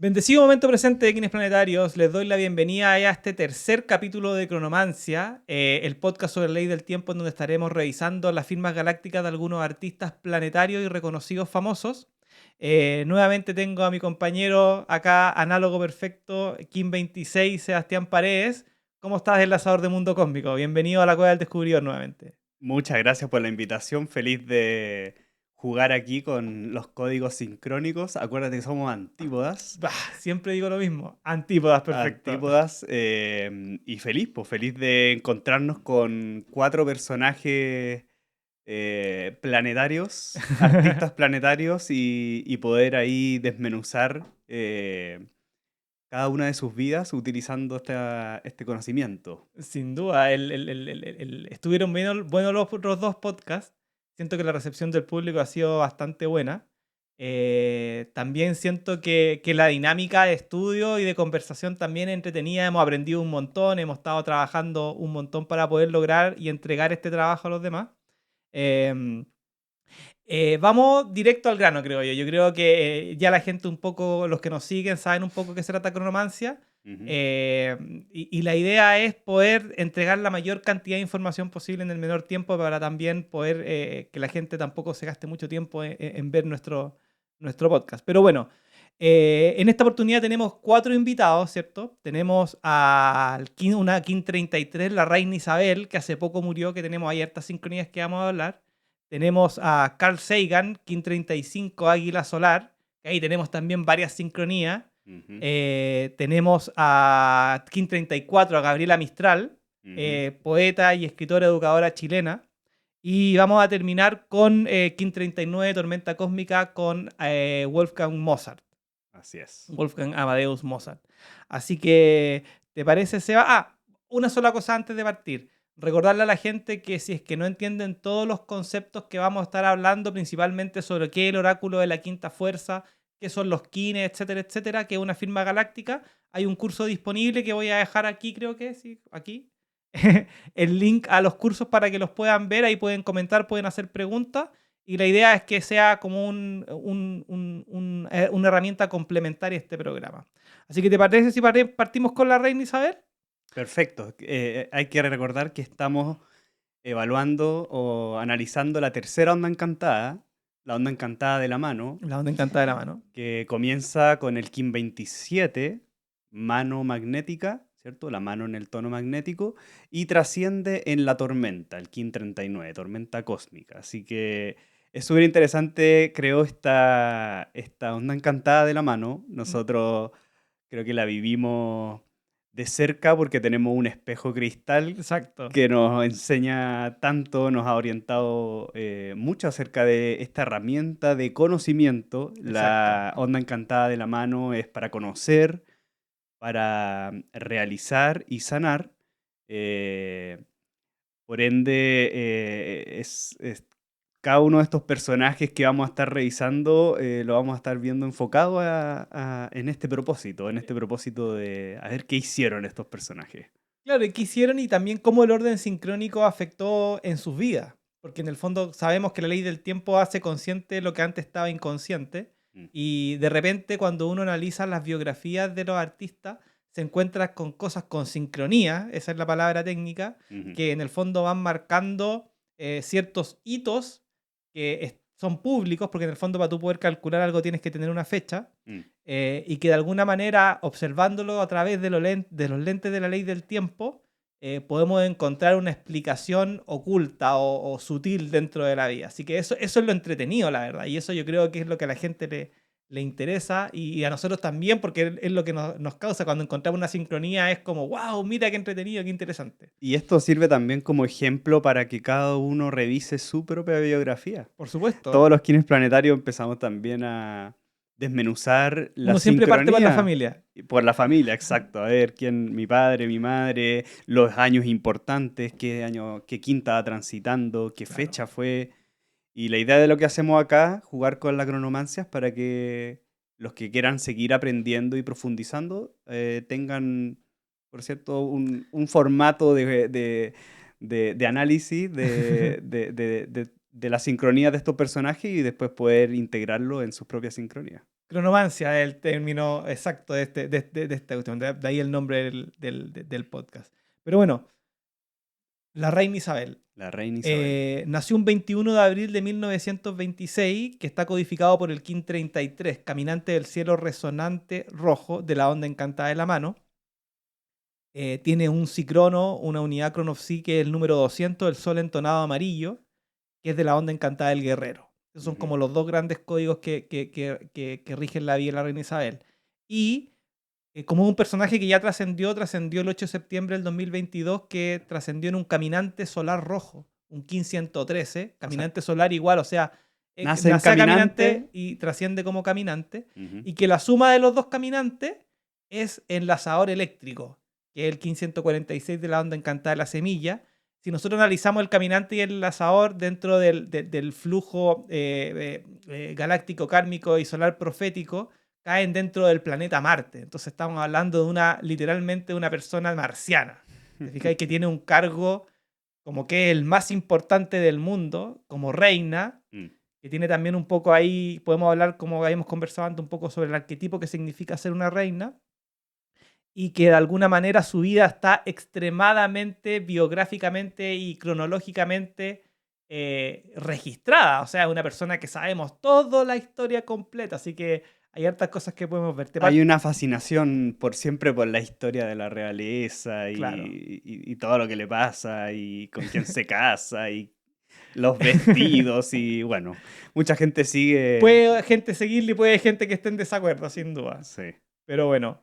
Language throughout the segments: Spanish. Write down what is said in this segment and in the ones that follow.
Bendecido momento presente de Kines Planetarios, les doy la bienvenida a este tercer capítulo de Cronomancia, el podcast sobre la ley del tiempo en donde estaremos revisando las firmas galácticas de algunos artistas planetarios y reconocidos famosos. Nuevamente tengo a mi compañero acá, análogo perfecto, Kim26, Sebastián Paredes. ¿Cómo estás, enlazador de Mundo Cósmico? Bienvenido a la Cueva del Descubridor nuevamente. Muchas gracias por la invitación. Feliz de jugar aquí con los códigos sincrónicos. Acuérdate que somos antípodas. Bah, siempre digo lo mismo, antípodas, perfecto. Antípodas. Y feliz, pues feliz de encontrarnos con cuatro personajes planetarios, artistas planetarios y poder ahí desmenuzar cada una de sus vidas utilizando este conocimiento. Sin duda, estuvieron buenos los otros dos podcasts. Siento que la recepción del público ha sido bastante buena. También siento que la dinámica de estudio y de conversación también es entretenida. Hemos aprendido un montón, hemos estado trabajando un montón para poder lograr y entregar este trabajo a los demás. Eh, Vamos directo al grano, creo yo. Yo creo que ya la gente un poco, los que nos siguen, saben un poco qué se trata Cronomancia. Ujú. Y la idea es poder entregar la mayor cantidad de información posible en el menor tiempo para también poder que la gente tampoco se gaste mucho tiempo en ver nuestro podcast. Pero bueno, en esta oportunidad tenemos cuatro invitados, ¿cierto? Tenemos una King 33, la reina Isabel, que hace poco murió, que tenemos ahí hartas sincronías que vamos a hablar. Tenemos a Carl Sagan, King 35, Águila Solar, que ahí tenemos también varias sincronías. Ujú. Tenemos a King 34, a Gabriela Mistral, Ujú. poeta y escritora educadora chilena. Y vamos a terminar con King 39, Tormenta Cósmica, con Wolfgang Mozart. Así es. Wolfgang Amadeus Mozart. Así que, ¿te parece, Seba? Una sola cosa antes de partir. Recordarle a la gente que si es que no entienden todos los conceptos que vamos a estar hablando, principalmente sobre qué es el oráculo de la quinta fuerza, qué son los kines, etcétera, etcétera, que es una firma galáctica, hay un curso disponible que voy a dejar aquí, creo que sí, aquí. El link a los cursos para que los puedan ver, ahí pueden comentar, pueden hacer preguntas. Y la idea es que sea como una herramienta complementaria a este programa. Así que, ¿te parece si partimos con la reina Isabel? Perfecto. Hay que recordar que estamos evaluando o analizando la tercera onda encantada, la onda encantada de la mano, La onda encantada de la mano. que comienza con el Kim 27, mano magnética, ¿cierto? La mano en el tono magnético, y trasciende en la tormenta, el Kim 39, tormenta cósmica. Así que es súper interesante, creo, esta onda encantada de la mano. Mm. Nosotros creo que la vivimos de cerca porque tenemos un espejo cristal Exacto, que nos enseña tanto, nos ha orientado mucho acerca de esta herramienta de conocimiento. exacto. La onda encantada de la mano es para conocer, para realizar y sanar. eh, por ende, cada uno de estos personajes que vamos a estar revisando lo vamos a estar viendo enfocado en este propósito de a ver qué hicieron estos personajes. Claro, y qué hicieron y también cómo el orden sincrónico afectó en sus vidas. Porque en el fondo sabemos que la ley del tiempo hace consciente lo que antes estaba inconsciente. Mm. Y de repente cuando uno analiza las biografías de los artistas, se encuentra con cosas con sincronía, esa es la palabra técnica, Ujú. que en el fondo van marcando ciertos hitos que son públicos, porque en el fondo para tú poder calcular algo tienes que tener una fecha Mm. y que de alguna manera, observándolo a través de de los lentes de la ley del tiempo, podemos encontrar una explicación oculta o sutil dentro de la vida. Así que eso es lo entretenido, la verdad. Y eso yo creo que es lo que a la gente le interesa y a nosotros también, porque es lo que nos causa cuando encontramos una sincronía, es como, wow, mira qué entretenido, qué interesante. Y esto sirve también como ejemplo para que cada uno revise su propia biografía. Por supuesto, Todos los Kines Planetarios empezamos también a desmenuzar la uno siempre parte por la sincronía familia. y por la familia, exacto. A ver quién, mi padre, mi madre, los años importantes, qué año, qué quinta va transitando, qué Claro. fecha fue. Y la idea de lo que hacemos acá, jugar con la cronomancia, es para que los que quieran seguir aprendiendo y profundizando tengan, por cierto, un formato de análisis de la sincronía de estos personajes y después poder integrarlo en sus propias sincronías. Cronomancia es el término exacto de esta cuestión. De ahí el nombre del podcast. Pero bueno, la reina Isabel. La reina Isabel. Nació un 21 de abril de 1926, que está codificado por el KIN 33, caminante del cielo resonante rojo de la onda encantada de la mano. Tiene un psicrono, una unidad cronopsi, que es el número 200, el sol entonado amarillo, que es de la onda encantada del guerrero. Esos son Ujú. como los dos grandes códigos que rigen la vida de la reina Isabel. Y como un personaje que ya trascendió el 8 de septiembre del 2022, que trascendió en un caminante solar rojo, un 1513, O sea, caminante solar igual, o sea, nace en nace a caminante. caminante y trasciende como caminante, Ujú. y que la suma de los dos caminantes es enlazador eléctrico, que es el 1546 de la onda encantada de la semilla. Si nosotros analizamos el caminante y el enlazador dentro del flujo galáctico, kármico y solar profético, caen dentro del planeta Marte. Entonces estamos hablando de literalmente de una persona marciana. ¿Te fijáis que tiene un cargo como que es el más importante del mundo, como reina, Mm. que tiene también un poco ahí, podemos hablar, como habíamos conversado antes, un poco sobre el arquetipo que significa ser una reina, y que de alguna manera su vida está extremadamente biográficamente y cronológicamente registrada. O sea, es una persona que sabemos toda la historia completa, así que hay hartas cosas que podemos ver. Hay una fascinación por siempre por la historia de la realeza Claro. y todo lo que le pasa y con quién se casa y los vestidos y bueno, mucha gente sigue. Puede gente seguirle y puede gente que esté en desacuerdo, sin duda. Sí. Pero bueno,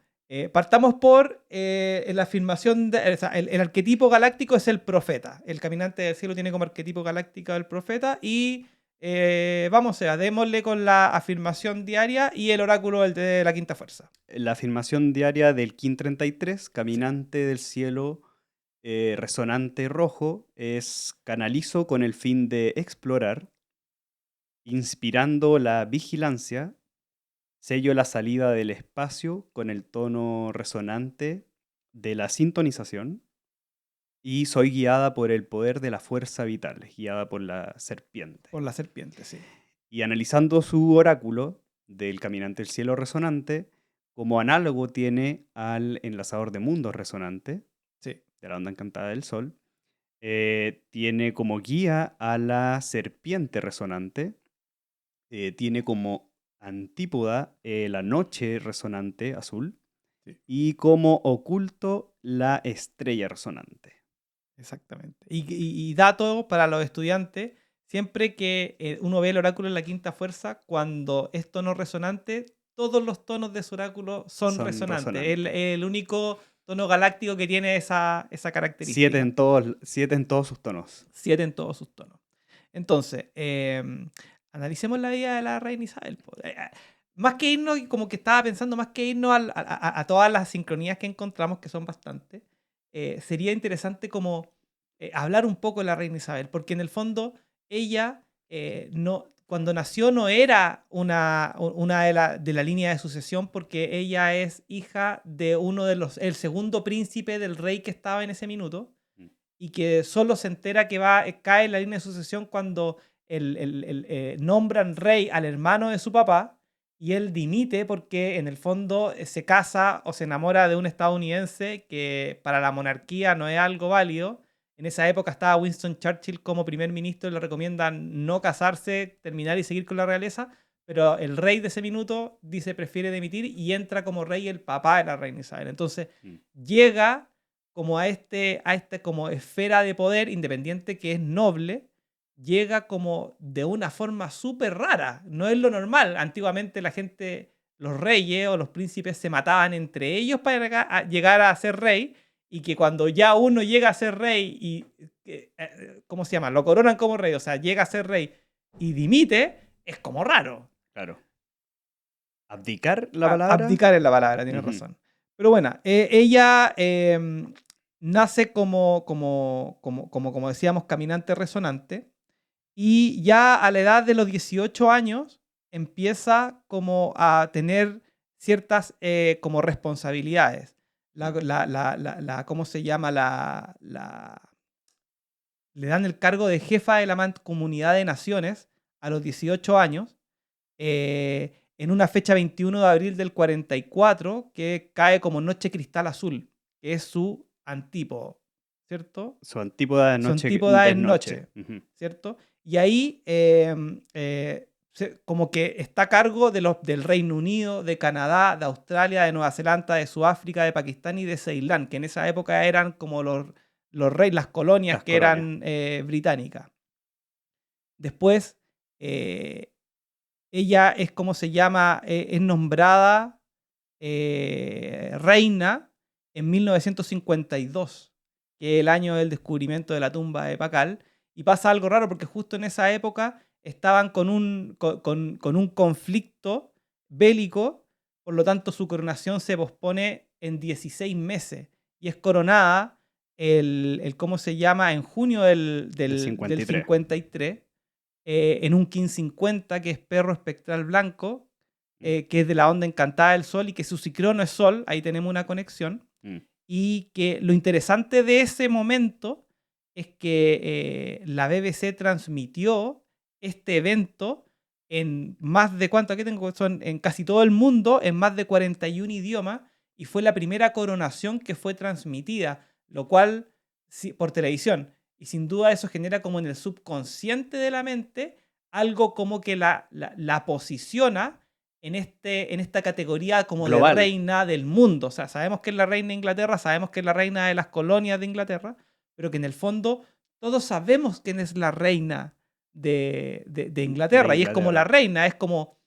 partamos por la afirmación, o sea, el arquetipo galáctico es el profeta. El caminante del cielo tiene como arquetipo galáctico el profeta y vamos, o sea, démosle con la afirmación diaria y el oráculo de la quinta fuerza. La afirmación diaria del KIN 33, Sí. caminante del cielo resonante rojo, es canalizo con el fin de explorar, inspirando la vigilancia, sello la salida del espacio con el tono resonante de la sintonización y soy guiada por el poder de la fuerza vital, guiada por la serpiente. Por la serpiente, sí. Y analizando su oráculo del caminante del cielo resonante, como análogo tiene al enlazador de mundos resonante, Sí. de la onda encantada del sol, tiene como guía a la serpiente resonante, tiene como antípoda la noche resonante azul Sí. y como oculto la estrella resonante. Exactamente. Y dato para los estudiantes, siempre que uno ve el oráculo en la quinta fuerza, cuando es tono resonante, todos los tonos de su oráculo son Son resonantes. resonantes. El único tono galáctico que tiene esa Siete característica. en todos sus tonos. 7 en todos sus tonos. Entonces, analicemos la vida de la reina Isabel, po. Más que irnos, como que estaba pensando, más que irnos a todas las sincronías que encontramos, que son bastantes, sería interesante como hablar un poco de la reina Isabel, porque en el fondo ella no, cuando nació no era una de la línea de sucesión, porque ella es hija de uno de el segundo príncipe del rey que estaba en ese minuto Mm. y que solo se entera que cae en la línea de sucesión cuando nombran rey al hermano de su papá y él dimite porque en el fondo se casa o se enamora de un estadounidense que para la monarquía no es algo válido. En esa época estaba Winston Churchill como primer ministro y le recomiendan no casarse, terminar y seguir con la realeza, pero el rey de ese minuto dice prefiere dimitir y entra como rey el papá de la reina Isabel. Entonces Mm. llega como a esta como esfera de poder independiente que es noble, llega como de una forma súper rara. No es lo normal. Antiguamente la gente, los reyes o los príncipes se mataban entre ellos para llegar a ser rey y que cuando ya uno llega a ser rey y, ¿cómo se llama? Lo coronan como rey, o sea, llega a ser rey y dimite, es como raro. Claro. ¿Abdicar la palabra? Abdicar es la palabra, tienes Ujú. razón. Pero bueno, ella nace como decíamos, caminante resonante y ya a la edad de los 18 años empieza como a tener ciertas como responsabilidades. ¿Cómo se llama? Le dan el cargo de jefa de la Mancomunidad de Naciones a los 18 años. en una fecha 21 de abril del 44, que cae como Noche Cristal Azul, que es su antípodo, ¿cierto? Su antípoda de Su noche, antípoda de es noche. noche, ¿cierto? Y ahí como que está a cargo del Reino Unido, de Canadá, de Australia, de Nueva Zelanda, de Sudáfrica, de Pakistán y de Ceilán, que en esa época eran como los reyes, las colonias Las que colonias. eran británicas. Después, ella es como se llama, es nombrada reina en 1952, que es el año del descubrimiento de la tumba de Pakal. Y pasa algo raro porque justo en esa época estaban con un conflicto bélico, por lo tanto su coronación se pospone en 16 meses y es coronada ¿cómo se llama? En junio Del del 53. 53, en un King 50, que es perro espectral blanco, Mm, que es de la onda encantada del Sol y que su ciclono es Sol, ahí tenemos una conexión. mm. Y que lo interesante de ese momento es que la BBC transmitió este evento en más de, ¿cuánto? Aquí tengo, son en casi todo el mundo, en más de 41 idiomas, y fue la primera coronación que fue transmitida, lo cual, sí, por televisión. Y sin duda eso genera como en el subconsciente de la mente algo como que la posiciona en esta categoría como de Global. reina del mundo. O sea, sabemos que es la reina de Inglaterra, sabemos que es la reina de las colonias de Inglaterra, pero que en el fondo todos sabemos quién es la reina de De Inglaterra. Y es como la Inglaterra. reina, es como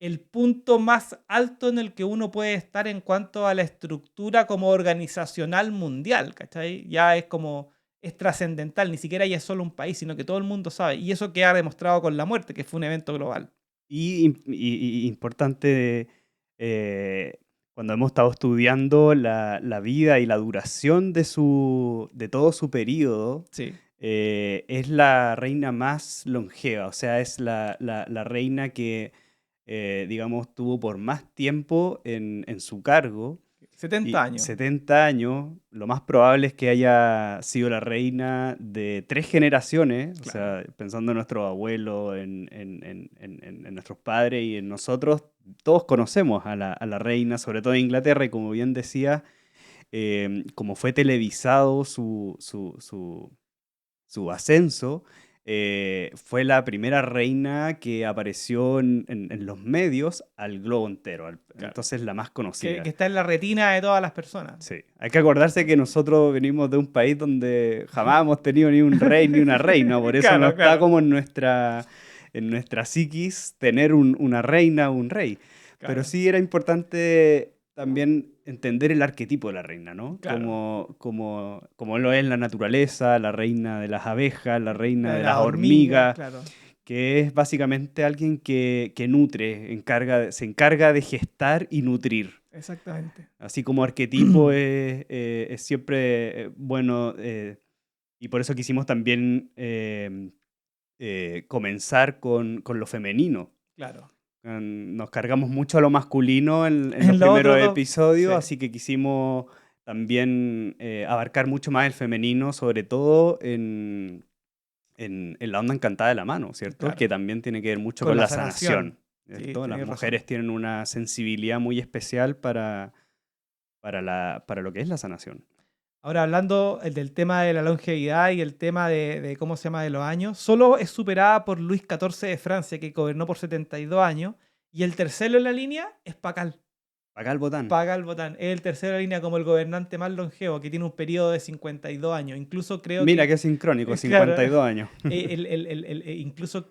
el punto más alto en el que uno puede estar en cuanto a la estructura como organizacional mundial, ¿cachai? Ya es como, es trascendental, ni siquiera ya es solo un país, sino que todo el mundo sabe. Y eso queda demostrado con la muerte, que fue un evento global. Y importante, eh, cuando hemos estado estudiando la vida y la duración de todo su periodo, Sí, es la reina más longeva, o sea, es la reina que, digamos, tuvo por más tiempo en su cargo. 70 Y años. 70 años, lo más probable es que haya sido la reina de 3 generaciones, o Claro. sea, pensando en nuestros abuelos, en nuestros padres y en nosotros, todos conocemos a la reina, sobre todo en Inglaterra, y como bien decía, como fue televisado su ascenso, fue la primera reina que apareció en los medios al globo entero, Claro. entonces la más Que conocida. está en la retina de todas las personas. Sí, hay que acordarse que nosotros venimos de un país donde jamás hemos tenido ni un rey ni una reina, por eso no Claro, está claro, como en nuestra psiquis tener una reina o un rey. Pero claro, sí era importante también entender el arquetipo de la reina, ¿no? claro. Como lo es la naturaleza, la reina de las abejas, la reina La de de las las hormigas, hormigas, claro. que es básicamente alguien que nutre, se encarga de gestar y nutrir. Exactamente. Así como arquetipo es siempre bueno, y por eso quisimos también comenzar con lo femenino. Claro. Nos cargamos mucho a lo masculino en los En los primeros otros dos, sí, episodios, así que quisimos también abarcar mucho más el femenino, sobre todo en la onda encantada de la mano, ¿cierto? Que claro. también tiene que ver mucho Con con la la sanación. sanación, Sí, ¿cierto? Las tenéis razón. mujeres tienen una sensibilidad muy especial para lo que es la sanación. Ahora, hablando del tema de la longevidad y el tema de cómo se llama de los años, solo es superada por Luis XIV de Francia, que gobernó por 72 años, y el tercero en la línea es Pakal. Acá el botán. Pakal Botán es el tercero en la línea como el gobernante más longevo, que tiene un periodo de 52 años. Incluso creo Mira que, qué sincrónico, claro, 52 años. incluso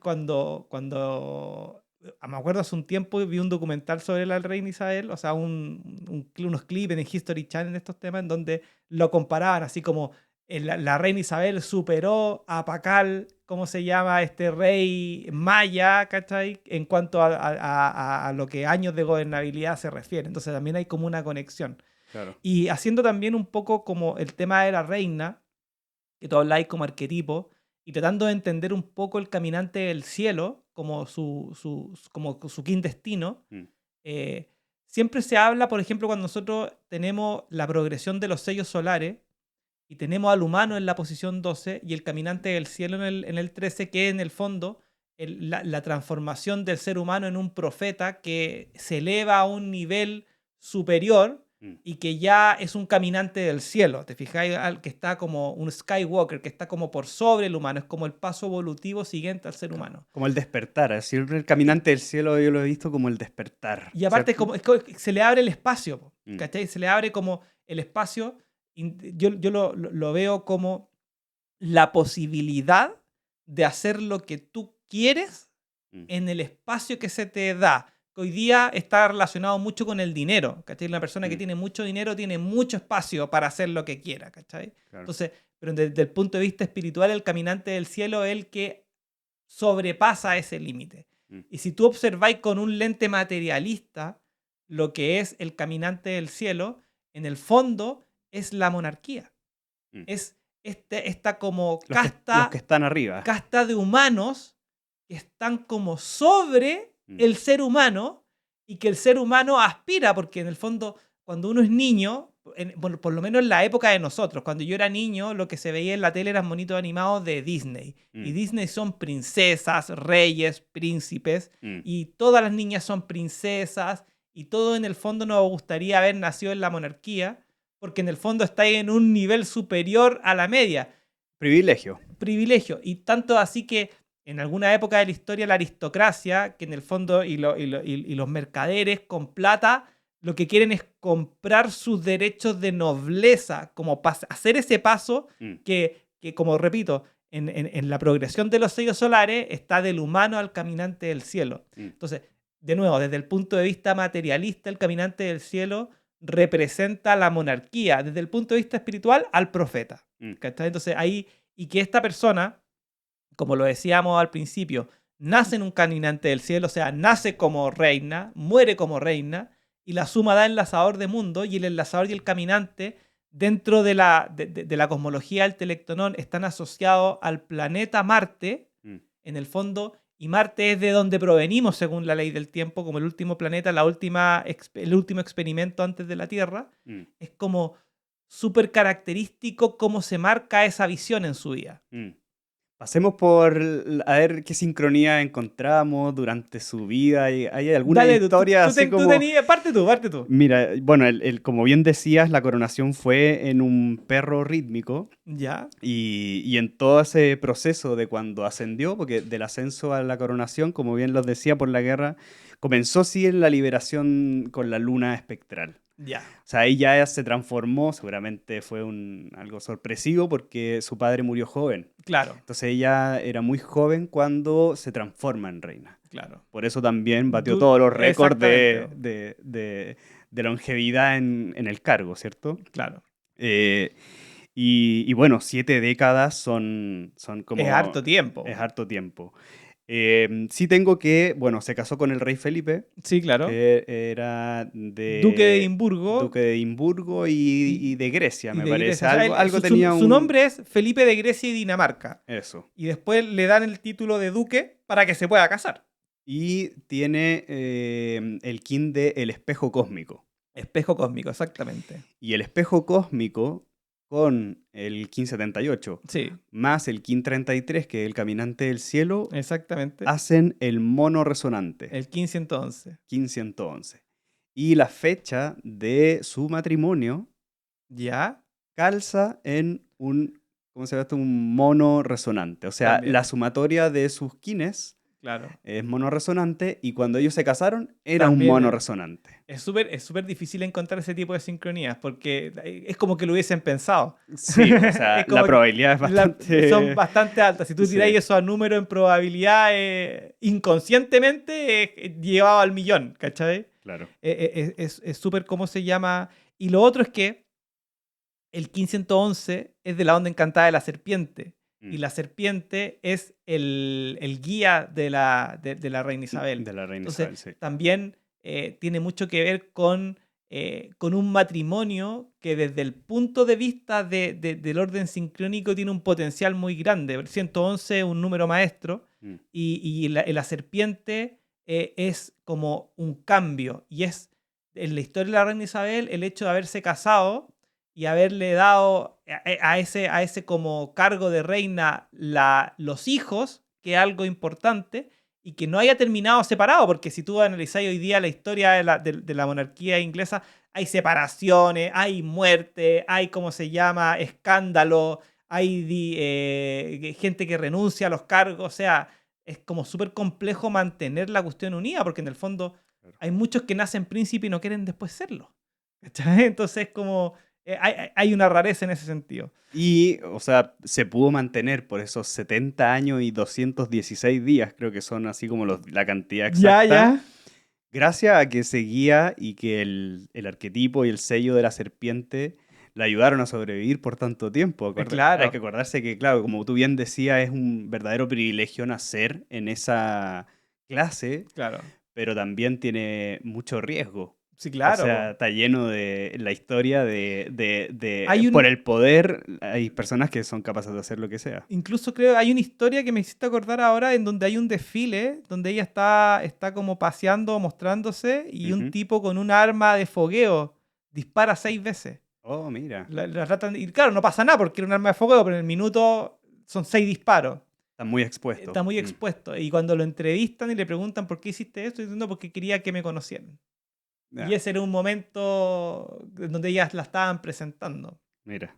me acuerdo hace un tiempo vi un documental sobre la reina Isabel, o sea, unos clips en History Channel en estos temas en donde lo comparaban así como la reina Isabel superó a Pakal, ¿cómo se llama? Este rey maya, ¿cachai? En cuanto a lo que años de gobernabilidad se refiere. Entonces también hay como una conexión. Claro. Y haciendo también un poco como el tema de la reina, que tú habláis como arquetipo, y tratando de entender un poco el caminante del cielo como como su quin destino, Mm, eh, siempre se habla, por ejemplo, cuando nosotros tenemos la progresión de los sellos solares y tenemos al humano en la posición 12 y el caminante del cielo en el 13, que en el fondo la transformación del ser humano en un profeta que se eleva a un nivel superior y que ya es un caminante del cielo. ¿Te fijáis? Que está como un Skywalker, que está como por sobre el humano. Es como el paso evolutivo siguiente al ser humano. Como el despertar, es decir, el caminante del cielo yo lo he visto como el despertar. Y aparte ¿cierto? se le abre el espacio, po, Mm. ¿cachai? Se le abre como el espacio. Yo lo veo como la posibilidad de hacer lo que tú quieres Mm. en el espacio que se te da. Que hoy día está relacionado mucho con el dinero, ¿cachai? Una persona que Mm. tiene mucho dinero tiene mucho espacio para hacer lo que quiera, ¿cachai? Claro. Entonces, pero desde el punto de vista espiritual, el caminante del cielo es el que sobrepasa ese límite. Mm. Y si tú observáis con un lente materialista lo que es el caminante del cielo, en el fondo es la monarquía. Mm. Es esta como Los que están arriba. casta de humanos que están como sobre el ser humano y que el ser humano aspira, porque en el fondo cuando uno es niño, por lo menos en la época de nosotros, cuando yo era niño, lo que se veía en la tele eran monitos animados de Disney. Y Disney son princesas, reyes, príncipes, y todas las niñas son princesas, y todo en el fondo nos gustaría haber nacido en la monarquía, porque en el fondo está en un nivel superior a la media. Privilegio. Y tanto así que en alguna época de la historia la aristocracia, que en el fondo y los mercaderes con plata, lo que quieren es comprar sus derechos de nobleza, como hacer ese paso que como repito, en la progresión de los sellos solares está del humano al caminante del cielo. Entonces, de nuevo, desde el punto de vista materialista, el caminante del cielo representa la monarquía, desde el punto de vista espiritual, al profeta. Entonces, ahí, y que esta persona, como lo decíamos al principio, nace en un caminante del cielo, o sea, nace como reina, muere como reina, y la suma da enlazador de mundo, y el enlazador y el caminante, dentro de la cosmología del Telectonón, están asociados al planeta Marte, en el fondo, y Marte es de donde provenimos según la ley del tiempo, como el último planeta, el último experimento antes de la Tierra. Es como súper característico cómo se marca esa visión en su vida. Pasemos por a ver qué sincronía encontramos durante su vida. ¿Hay alguna Dale, historia así como...? Parte tú. Mira, bueno, como bien decías, la coronación fue en un perro rítmico. Ya. Y en todo ese proceso de cuando ascendió, porque del ascenso a la coronación, como bien los decía, por la guerra, comenzó sí en la liberación con la luna espectral. Ya. O sea, ahí ya se transformó, seguramente fue algo sorpresivo porque su padre murió joven. Claro. Entonces ella era muy joven cuando se transforma en reina. Claro. Por eso también batió todos los récords Exactamente. de longevidad en el cargo, ¿cierto? Claro. Y bueno, 7 décadas son como... Es harto tiempo. Es harto tiempo. Sí tengo que... Bueno, se casó con el rey Felipe. Sí, claro. Que era de... Duque de Edimburgo. Duque de Edimburgo y de Grecia, me parece. Grecia. O sea, algo tenía su nombre es Felipe de Grecia y Dinamarca. Eso. Y después le dan el título de duque para que se pueda casar. Y tiene el kin de El Espejo Cósmico. Espejo cósmico, exactamente. Y el espejo cósmico con el kin 78 sí. más el kin 33, que es el caminante del cielo, exactamente, hacen el mono resonante. El kin 111. Kin 111. Y la fecha de su matrimonio ¿Ya? calza en un, ¿cómo se llama esto? Un mono resonante. O sea, También. la sumatoria de sus kines Claro. es mono resonante y cuando ellos se casaron era También un mono resonante. Es súper difícil encontrar ese tipo de sincronías porque es como que lo hubiesen pensado. Sí, o sea, la probabilidad es bastante... son bastante altas. Si tú tiráis Sí. eso a número en probabilidad, inconscientemente llevado al millón, ¿cachai? Claro. Es súper cómo se llama. Y lo otro es que el 1511 es de la onda encantada de la serpiente. Y la serpiente es el guía de la reina Isabel. De la reina Entonces, Isabel, sí. también tiene mucho que ver con un matrimonio que desde el punto de vista del orden sincrónico tiene un potencial muy grande. El 111 es un número maestro y la serpiente es como un cambio. Y es en la historia de la reina Isabel el hecho de haberse casado y haberle dado a ese como cargo de reina los hijos que algo importante y que no haya terminado separado, porque si tú analizas hoy día la historia de la monarquía inglesa, hay separaciones, hay muerte, hay, ¿cómo se llama?, escándalo, hay gente que renuncia a los cargos, o sea, es como súper complejo mantener la cuestión unida, porque en el fondo Claro. hay muchos que nacen príncipe y no quieren después serlo. ¿Cachai? Entonces, como hay una rareza en ese sentido. Y, o sea, se pudo mantener por esos 70 años y 216 días, creo que son así como la cantidad Ya, exacta, ya. gracias a que seguía y que el arquetipo y el sello de la serpiente le ayudaron a sobrevivir por tanto tiempo. Hay que Claro, acordarse que, claro, como tú bien decías, es un verdadero privilegio nacer en esa clase, claro. pero también tiene mucho riesgo. Sí, O claro, sea, po. está lleno de la historia Hay por un, el poder, hay personas que son capaces de hacer lo que sea. incluso creo, hay una historia que me hiciste acordar ahora en donde hay un desfile, donde ella está como paseando, mostrándose, y un Ujú. tipo con un arma de fogueo dispara 6 veces. Oh, mira, Y claro, no pasa nada porque era un arma de fogueo, pero en el minuto son 6 disparos. está muy expuesto. Está muy Mm, expuesto. Y cuando lo entrevistan y le preguntan por qué hiciste esto, diciendo porque quería que me conocieran. Y ya, ese era un momento en donde ellas la estaban presentando. mira.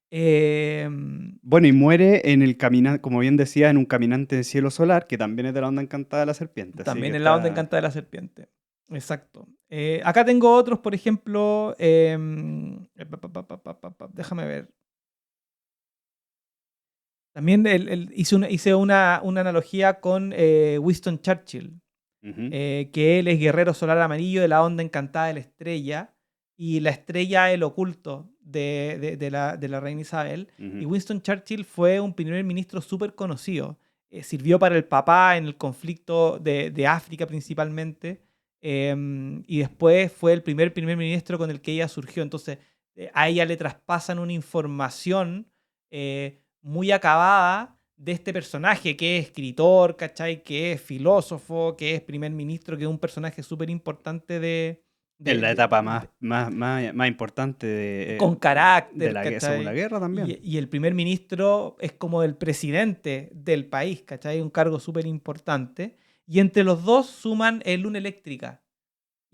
Em, Bueno, y muere en el caminante, como bien decía, en un caminante de cielo solar, que también es de la onda encantada de la serpiente. Así que También en la onda está. encanta de la serpiente. Exacto. Acá tengo otros, por ejemplo. Déjame ver. También hice una analogía con Winston Churchill, Ujú, que él es guerrero solar amarillo de la onda encantada de la estrella, y la estrella el oculto de la reina Isabel. Y ujú, Winston Churchill fue un primer ministro súper conocido. Sirvió para el papá en el conflicto de África principalmente, y después fue el primer ministro con el que ella surgió. Entonces, a ella le traspasan una información muy acabada de este personaje que es escritor, ¿cachai? Que es filósofo, que es primer ministro, que es un personaje súper importante en de- la de- etapa de- más importante con de carácter, la Segunda ¿cachai? Guerra Y, también. y el primer ministro es como el presidente del país, ¿cachai? Un cargo súper importante. Y entre los dos suman el Luna Eléctrica.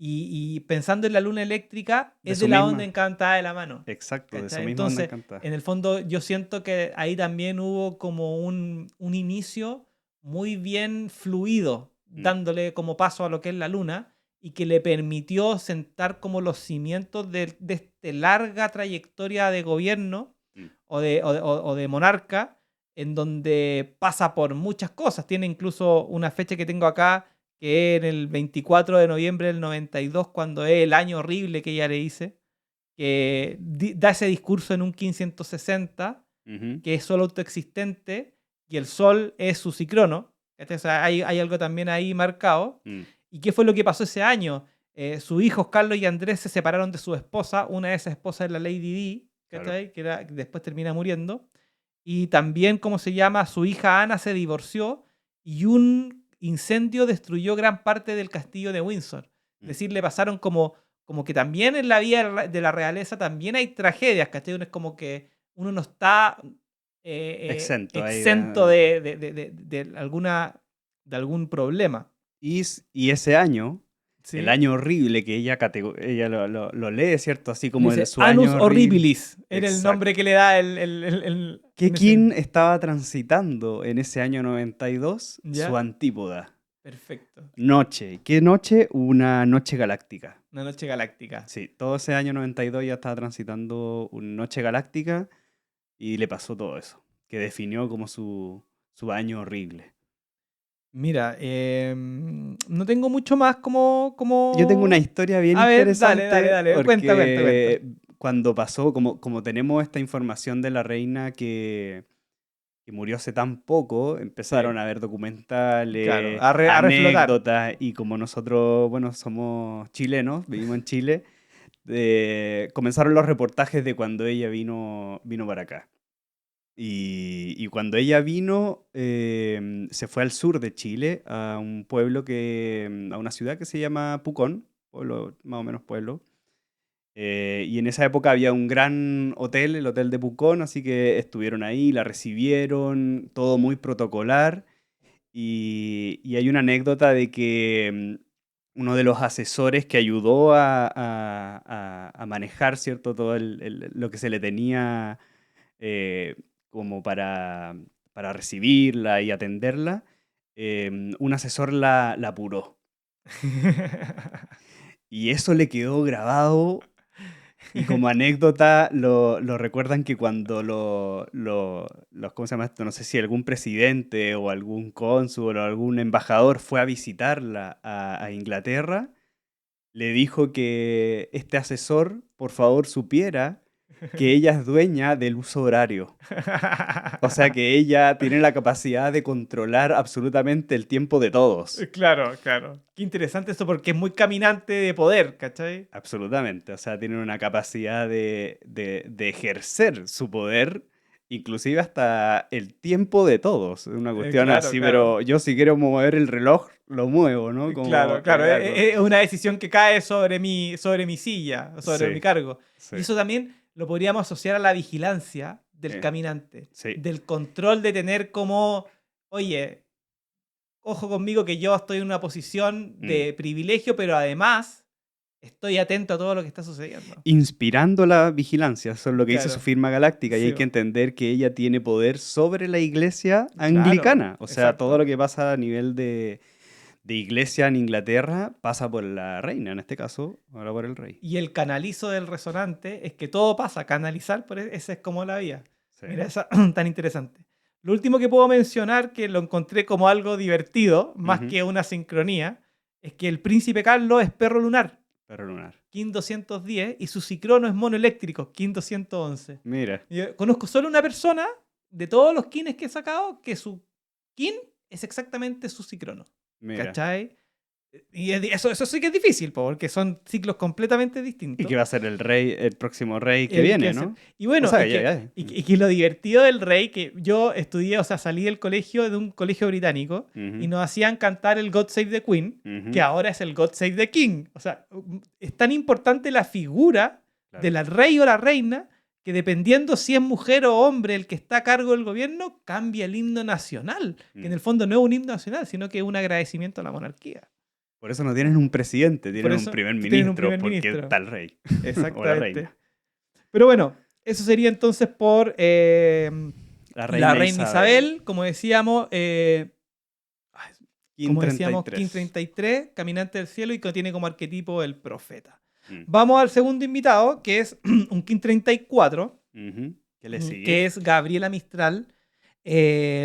Y pensando en la luna eléctrica, De es su de la onda misma, encantada de la mano. exacto, de su ¿Cachai? misma onda Entonces, encantada. en el fondo, yo siento que ahí también hubo como un inicio muy bien fluido, Mm, dándole como paso a lo que es la luna, y que le permitió sentar como los cimientos de esta larga trayectoria de gobierno mm, o de monarca, en donde pasa por muchas cosas. Tiene incluso una fecha que tengo acá, que es en el 24 de noviembre del 92, cuando es el año horrible que ella le dice, que da ese discurso en un 1560, ujú, que es solo autoexistente, y el sol es su cicrono. ¿Cachai? O sea, hay algo también ahí marcado. mm, ¿Y qué fue lo que pasó ese año? Sus hijos Carlos y Andrés se separaron de su esposa. Una de esas esposas es la Lady Di, claro. ¿cachai? Que después termina muriendo. Y también, ¿cómo se llama? Su hija Ana se divorció, y un incendio destruyó gran parte del castillo de Windsor. Es Mm. decir, le pasaron como que también en la vida de la realeza también hay tragedias, ¿cachai? Uno es como que uno no está Exento ahí exento de algún problema. y ese año, el ¿Sí? año horrible que ella lo lee, ¿cierto? Así Le como dice su Annus año horrible. Horribilis, era el nombre Exacto. que le da ¿Qué en ese. kin estaba transitando en ese año 92? Su ¿Ya? antípoda. Perfecto. Noche. ¿Qué noche? Una noche galáctica. Una noche galáctica. Sí, todo ese año 92 ya estaba transitando una noche galáctica y le pasó todo eso, que definió como su año horrible. Mira, no tengo mucho más como, Yo tengo una como... historia bien A ver, dale, dale, interesante dale. Cuenta, cuenta, cuenta. porque cuando pasó, como tenemos esta información de la reina que murió hace tan poco, Sí, empezaron a ver claro. documentales, A reflotar. anécdotas, y como nosotros, bueno, somos chilenos, vivimos en Chile, comenzaron los reportajes de cuando ella vino para acá. Y cuando ella vino, se fue al sur de Chile, a un pueblo a una ciudad que se llama Pucón, pueblo, más o menos pueblo. Y en esa época había un gran hotel, el Hotel de Pucón, así que estuvieron ahí, la recibieron, todo muy protocolar. Y hay una anécdota de que uno de los asesores que ayudó a manejar, ¿cierto? Todo lo que se le tenía eh, como para recibirla y atenderla, un asesor la apuró. Y eso le quedó grabado y como anécdota lo recuerdan que cuando ¿cómo se llama esto? No sé si algún presidente o algún cónsul o algún embajador fue a visitarla a Inglaterra, le dijo que este asesor, por favor, supiera que ella es dueña del uso horario. O sea que ella tiene la capacidad de controlar absolutamente el tiempo de todos. Claro, claro. Qué interesante eso porque es muy caminante de poder, ¿cachai? Absolutamente. O sea, tienen una capacidad de ejercer su poder, inclusive hasta el tiempo de todos. Es una cuestión Claro, así, claro. pero yo si quiero mover el reloj, lo muevo, ¿no? Claro, Como claro. algo. Es una decisión que cae sobre mi silla, sobre mi Sí, cargo. sí, Y eso también lo podríamos asociar a la vigilancia del caminante, sí. del control de tener como, oye, ojo conmigo que yo estoy en una posición Mm. de privilegio, pero además estoy atento a todo lo que está sucediendo. Inspirando la vigilancia, eso es lo que dice su Claro, firma galáctica, y sí, hay que entender que ella tiene poder sobre la iglesia claro, anglicana. O sea, todo exacto. lo que pasa a nivel de iglesia en Inglaterra pasa por la reina, en este caso, ahora por el rey. Y el canalizo del resonante es que todo pasa, canalizar, esa es como la vía. Sí. Mira, esa tan interesante. Lo último que puedo mencionar, que lo encontré como algo divertido, más Ujú. que una sincronía, es que el príncipe Carlos es perro lunar, Perro lunar. KIN 210, y su cicrono es monoeléctrico, KIN 211. Mira, Yo conozco solo una persona de todos los kines que he sacado que su kin es exactamente su cicrono. mira. ¿Cachai? Y eso sí que es difícil, porque son ciclos completamente Y distintos. que va a ser el rey, el próximo rey que El que viene, hace- ¿no? Y O bueno, sea, ya. y que lo divertido del rey, que yo estudié, o sea, salí del colegio, de un colegio británico, y Ujú, nos hacían cantar el God Save the Queen, que ujú, ahora es el God Save the King. O sea, es tan importante la figura claro. del rey o la reina, que dependiendo si es mujer o hombre el que está a cargo del gobierno, cambia el himno nacional, que en Mm. el fondo no es un himno nacional, sino que es un agradecimiento a la monarquía. Por eso no tienen un presidente, Por tienen un eso primer tienen un ministro, primer porque ministro. está el rey o la Exactamente. reina. Pero bueno, eso sería entonces por La la reina reina Isabel, Isabel, ay, King como decíamos, King 33. 33, caminante del cielo y que tiene como arquetipo el profeta. Mm, Vamos al segundo invitado, que es un King 34, ujú. ¿Qué le que sigue? es Gabriela Mistral.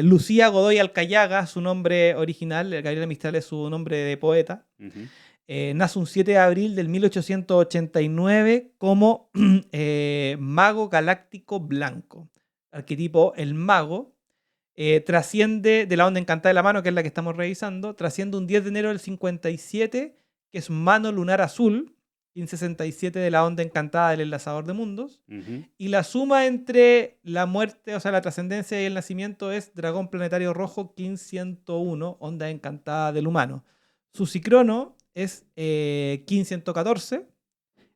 Lucía Godoy Alcayaga, su nombre original, Gabriela Mistral es su nombre de poeta. Ujú, Nace un 7 de abril del 1889 como mago galáctico blanco. Arquetipo el mago. Trasciende de la onda encantada de la mano, que es la que estamos revisando. Trasciende un 10 de enero del 57, que es mano lunar azul. 1567 de la onda encantada del enlazador de mundos. ujú. Y la suma entre la muerte, o sea, la trascendencia y el nacimiento es dragón planetario rojo 1501, onda encantada del humano. Su cicrono es 1514,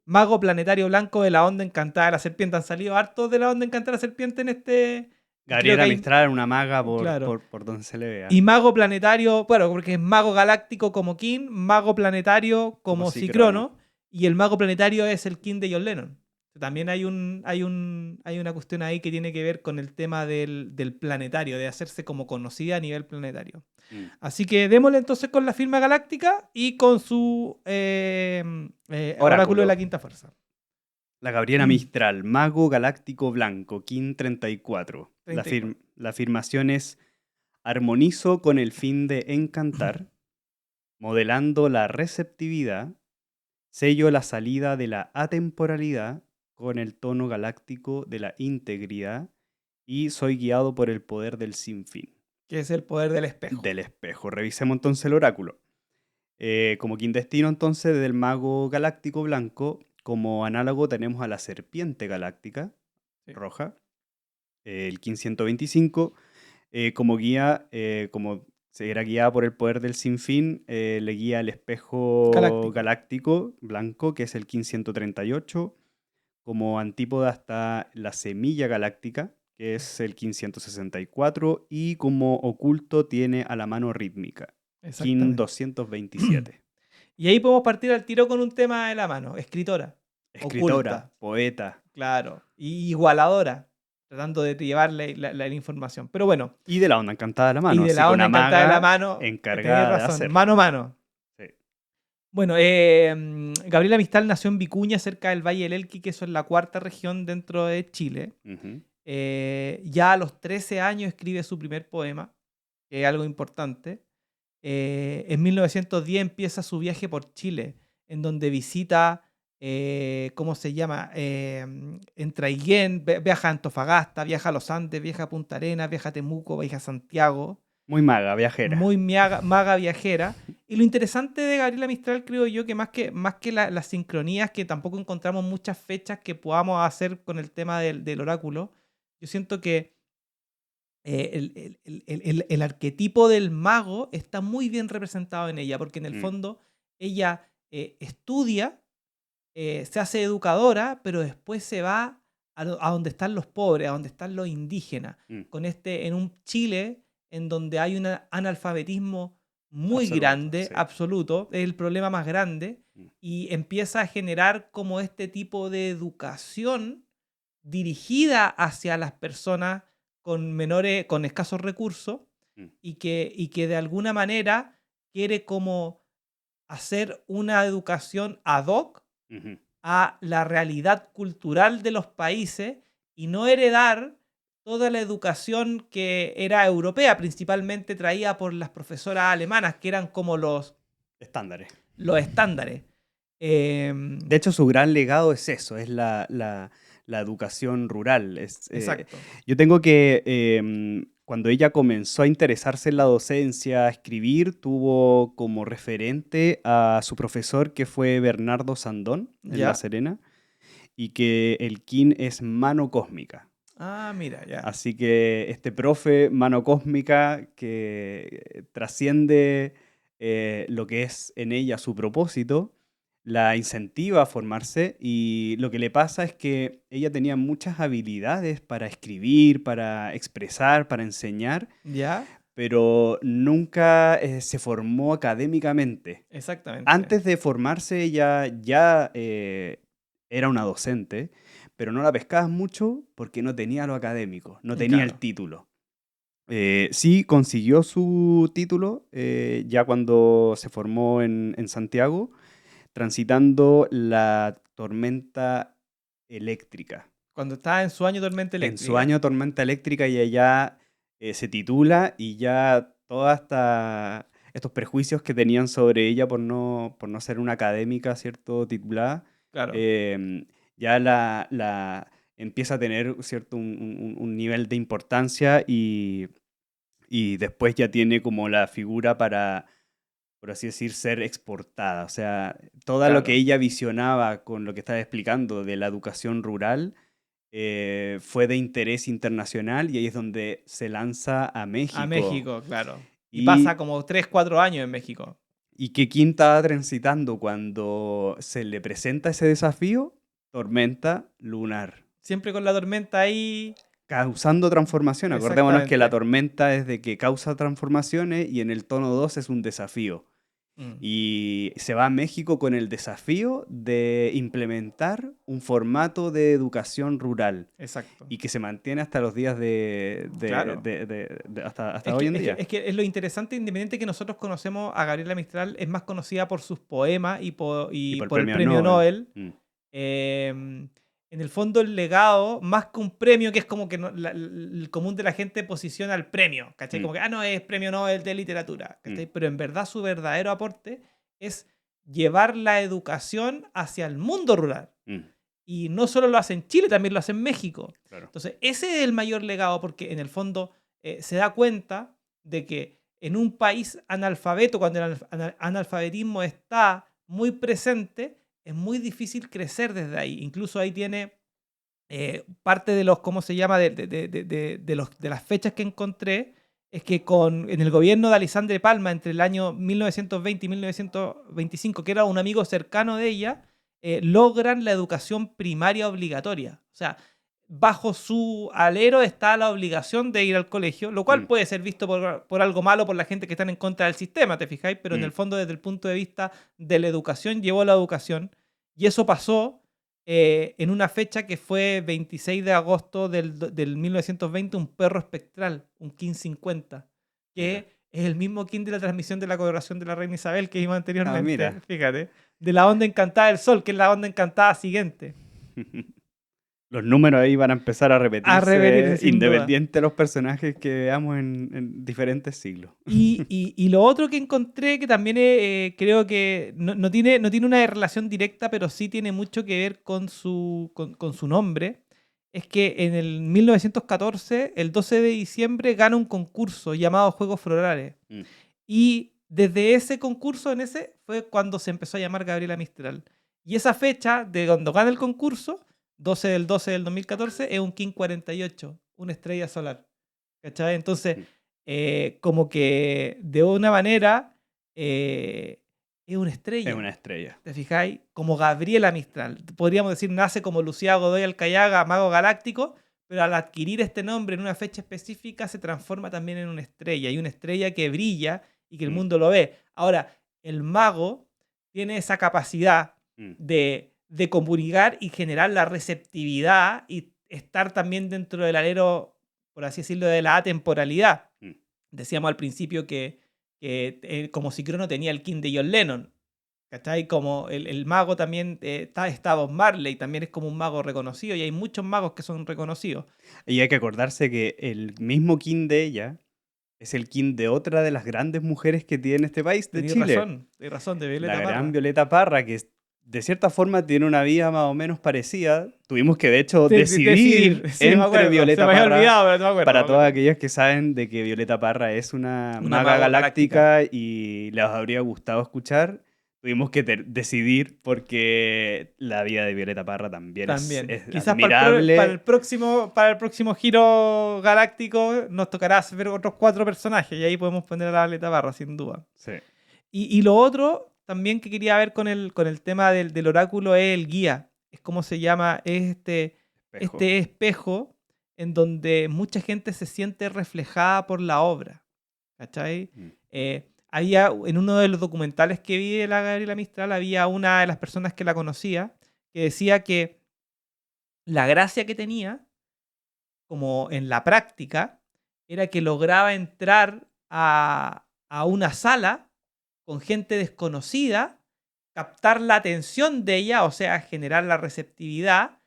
mago planetario blanco de la onda encantada de la serpiente. Han salido hartos de la onda encantada de la serpiente en este. Y creo que Gabriela hay. Mistral, una maga Claro. por donde se le vea, Y mago planetario, bueno, porque es mago galáctico como King, mago planetario como como Cicrono. Cicrono, y el mago planetario es el King de John Lennon. También hay una cuestión ahí que tiene que ver con el tema del planetario, de hacerse como conocida a nivel planetario. Mm. Así que démosle entonces con la firma galáctica y con su oráculo de Oráculo. la quinta fuerza. La Gabriela Mistral, mago galáctico blanco, King 34. 34. La afirmación es: armonizo con el fin de encantar, modelando la receptividad, sello la salida de la atemporalidad con el tono galáctico de la integridad y soy guiado por el poder del sinfín, Que es el poder del espejo. del espejo. Revisemos entonces el oráculo. Como quindestino entonces del mago galáctico blanco, como análogo tenemos a la serpiente galáctica Sí. roja, el 1525, como guía, como se era guiada por el poder del sinfín, le guía el espejo Galáctico. galáctico blanco, que es el 1538. Como antípoda está la semilla galáctica, que es el KIN 164, y como oculto tiene a la mano rítmica, KIN Exactamente. 227. Y ahí podemos partir al tiro con un tema de la mano, escritora, Escritora, oculta, poeta. claro, y igualadora, tratando de llevarle la información. Pero bueno, Y de la onda encantada de la y mano, de así la que onda una encantada de la maga mano, tenés encargada de razón, hacer. mano a mano. Sí. Bueno, Gabriela Mistral nació en Vicuña, cerca del Valle del Elqui, que eso es la cuarta región dentro de Chile. Ujú. Ya a los 13 años escribe su primer poema, que es algo importante. En 1910 empieza su viaje por Chile, en donde visita, ¿cómo se llama? En Traiguén, viaja a Antofagasta, viaja a los Andes, viaja a Punta Arenas, viaja a Temuco, viaja a Santiago. Muy maga, viajera. Muy maga viajera. Y lo interesante de Gabriela Mistral, creo yo, que más que las sincronías, que tampoco encontramos muchas fechas que podamos hacer con el tema del oráculo, yo siento que el arquetipo del mago está muy bien representado en ella, porque en el Mm, fondo ella estudia, se hace educadora, pero después se va a donde están los pobres, a donde están los indígenas, mm. en un Chile en donde hay un analfabetismo muy Absoluto, grande, sí. absoluto, es el problema más grande, Mm. y empieza a generar como este tipo de educación dirigida hacia las personas con escasos recursos, Mm. y que de alguna manera quiere como hacer una educación ad hoc Ujú. a la realidad cultural de los países y no heredar toda la educación que era europea, principalmente traída por las profesoras alemanas, que eran como Estándares. los estándares. Em, De hecho, su gran legado es eso, es la educación rural. exacto. Yo tengo que, cuando ella comenzó a interesarse en la docencia, a escribir, tuvo como referente a su profesor que fue Bernardo Sandón en La ¿Ya? Serena, y que el kin es mano cósmica. Ah, mira, ya. Así que este profe, mano cósmica, que trasciende lo que es en ella su propósito, la incentiva a formarse, y lo que le pasa es que ella tenía muchas habilidades para escribir, para expresar, para enseñar, ¿Ya? pero nunca se formó académicamente. Exactamente. Antes de formarse ella ya era una docente, pero no la pescabas mucho porque no tenía lo académico, no tenía el Claro. título. Sí consiguió su título ya cuando se formó en Santiago, transitando la tormenta eléctrica. Cuando estaba en su año de tormenta En su eléctrica. año de tormenta eléctrica ella ya se titula, y ya todos estos prejuicios que tenían sobre ella por no ser una académica, ¿cierto? Titulada, Claro. ya la empieza a tener, ¿cierto? Un nivel de importancia, y después ya tiene como la figura para, por así decir, ser exportada. O sea, todo lo que Claro. ella visionaba con lo que estaba explicando de la educación rural fue de interés internacional, y ahí es donde se lanza a A México. México, claro. Y pasa Y, como 3 4 años en México. y que Kim estaba transitando cuando se le presenta ese desafío, tormenta lunar, Siempre con la tormenta ahí. causando transformación. Acordémonos que la Exactamente. tormenta es de que causa transformaciones, y en el tono 2 es un desafío. Mm, Y se va a México con el desafío de implementar un formato de educación rural, exacto. y que se mantiene hasta los días Claro. hasta hoy en día. Es que es lo interesante, independiente que nosotros conocemos a Gabriela Mistral, es más conocida por sus poemas Y y por por el premio premio Nobel. Nobel. Em, en el fondo, el legado, más que un premio, que es como que el común de la gente posiciona el premio, ¿cachai? Mm, Como que, no, es premio Nobel de literatura, mm, ¿cachai? Pero en verdad su verdadero aporte es llevar la educación hacia el mundo rural. mm, Y no solo lo hace en Chile, también lo hace en México. claro. Entonces, ese es el mayor legado, porque en el fondo se da cuenta de que en un país analfabeto, cuando el analfabetismo está muy presente, es muy difícil crecer desde ahí. Incluso ahí tiene parte de los, ¿cómo se llama? De las fechas que encontré, es que en el gobierno de Alexandre Palma, entre el año 1920 y 1925, que era un amigo cercano de ella, logran la educación primaria obligatoria. O sea, bajo su alero está la obligación de ir al colegio, lo cual Mm, puede ser visto por algo malo por la gente que están en contra del sistema, ¿te fijáis? Pero en mm, el fondo, desde el punto de vista de la educación, llevó la educación. Y eso pasó en una fecha que fue 26 de agosto del 1920, un perro espectral, un King 50, mira. que es el mismo King de la transmisión de la coronación de la reina Isabel que vimos Ah, anteriormente, mira. fíjate, de la onda encantada del sol, que es la onda encantada siguiente. Los números ahí van a empezar a A revertirse repetirse sin duda. independiente de los personajes que veamos en diferentes siglos. Y lo otro que encontré, que también creo que no tiene una relación directa, pero sí tiene mucho que ver con su nombre, es que en el 1914, el 12 de diciembre, gana un concurso llamado Juegos Florales. Mm, Y desde ese concurso, en ese, fue cuando se empezó a llamar Gabriela Mistral. Y esa fecha de cuando gana el concurso, 12 del 2014, es un King 48, una estrella solar. ¿Cachai? Entonces, mm. como que de una manera eh, es una Es estrella. una estrella. ¿Te fijáis? Como Gabriela Mistral. Podríamos decir, nace como Lucía Godoy Alcayaga, mago galáctico, pero al adquirir este nombre en una fecha específica se transforma también en una estrella. Y una estrella que brilla y que el Mm, mundo lo ve. Ahora, el mago tiene esa capacidad mm, de comunicar y generar la receptividad y estar también dentro del alero, por así decirlo, de la atemporalidad. mm. Decíamos al principio que como si Crono tenía el kin de John Lennon. ¿Cachai? Como el mago también está Bob Marley, también es como un mago reconocido y hay muchos magos que son reconocidos. Y hay que acordarse que el mismo king de ella es el king de otra de las grandes mujeres que tiene este país, de Chile. Tenéis razón, de La Violeta gran Parra. Violeta Parra, que de cierta forma tiene una vida más o menos parecida. Tuvimos que, de hecho, Decidir, decidir sí, me entre acuerdo, se Violeta me había Parra, olvidado, pero no me acuerdo, me para todas acuerdo. aquellas que saben de que Violeta Parra es una Una maga mago galáctica. galáctica y les habría gustado escuchar. Tuvimos que decidir porque la vida de Violeta Parra también También. es Quizás admirable. para el próximo giro galáctico nos tocará ver otros 4 personajes y ahí podemos poner a la Violeta Parra, sin duda. Sí, Y lo otro también que quería ver con el tema del oráculo es el guía. Es como se llama, es espejo. este espejo en donde mucha gente se siente reflejada por la obra. ¿Cachai? Mm, Había, en uno de los documentales que vi de la Gabriela Mistral, había una de las personas que la conocía que decía que la gracia que tenía, como en la práctica, era que lograba entrar a una sala con gente desconocida, captar la atención de ella, o sea, generar la receptividad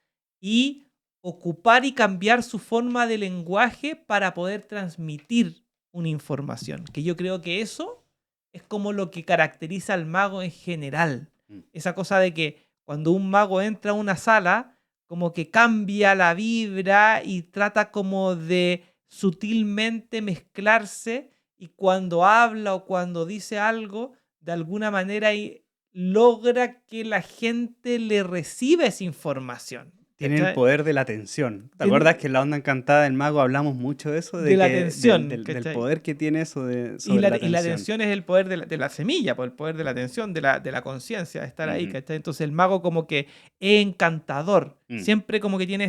y ocupar y cambiar su forma de lenguaje para poder transmitir una información. Que yo creo que eso es como lo que caracteriza al mago en general. mm. Esa cosa de que cuando un mago entra a una sala, como que cambia la vibra y trata como de sutilmente mezclarse y cuando habla o cuando dice algo, de alguna manera logra que la gente le reciba esa información. Tiene el ¿Cachai? poder de la atención. ¿Te acuerdas que Tiene en la onda encantada del mago hablamos mucho de eso? de De la que, atención, del ¿cachai? poder que tiene eso Y sobre la, la y la atención. atención es el poder de la semilla, el poder de la atención, de la conciencia, de estar ahí, Ujú, ¿cachai? Entonces el mago como que es encantador, mm, siempre como que tiene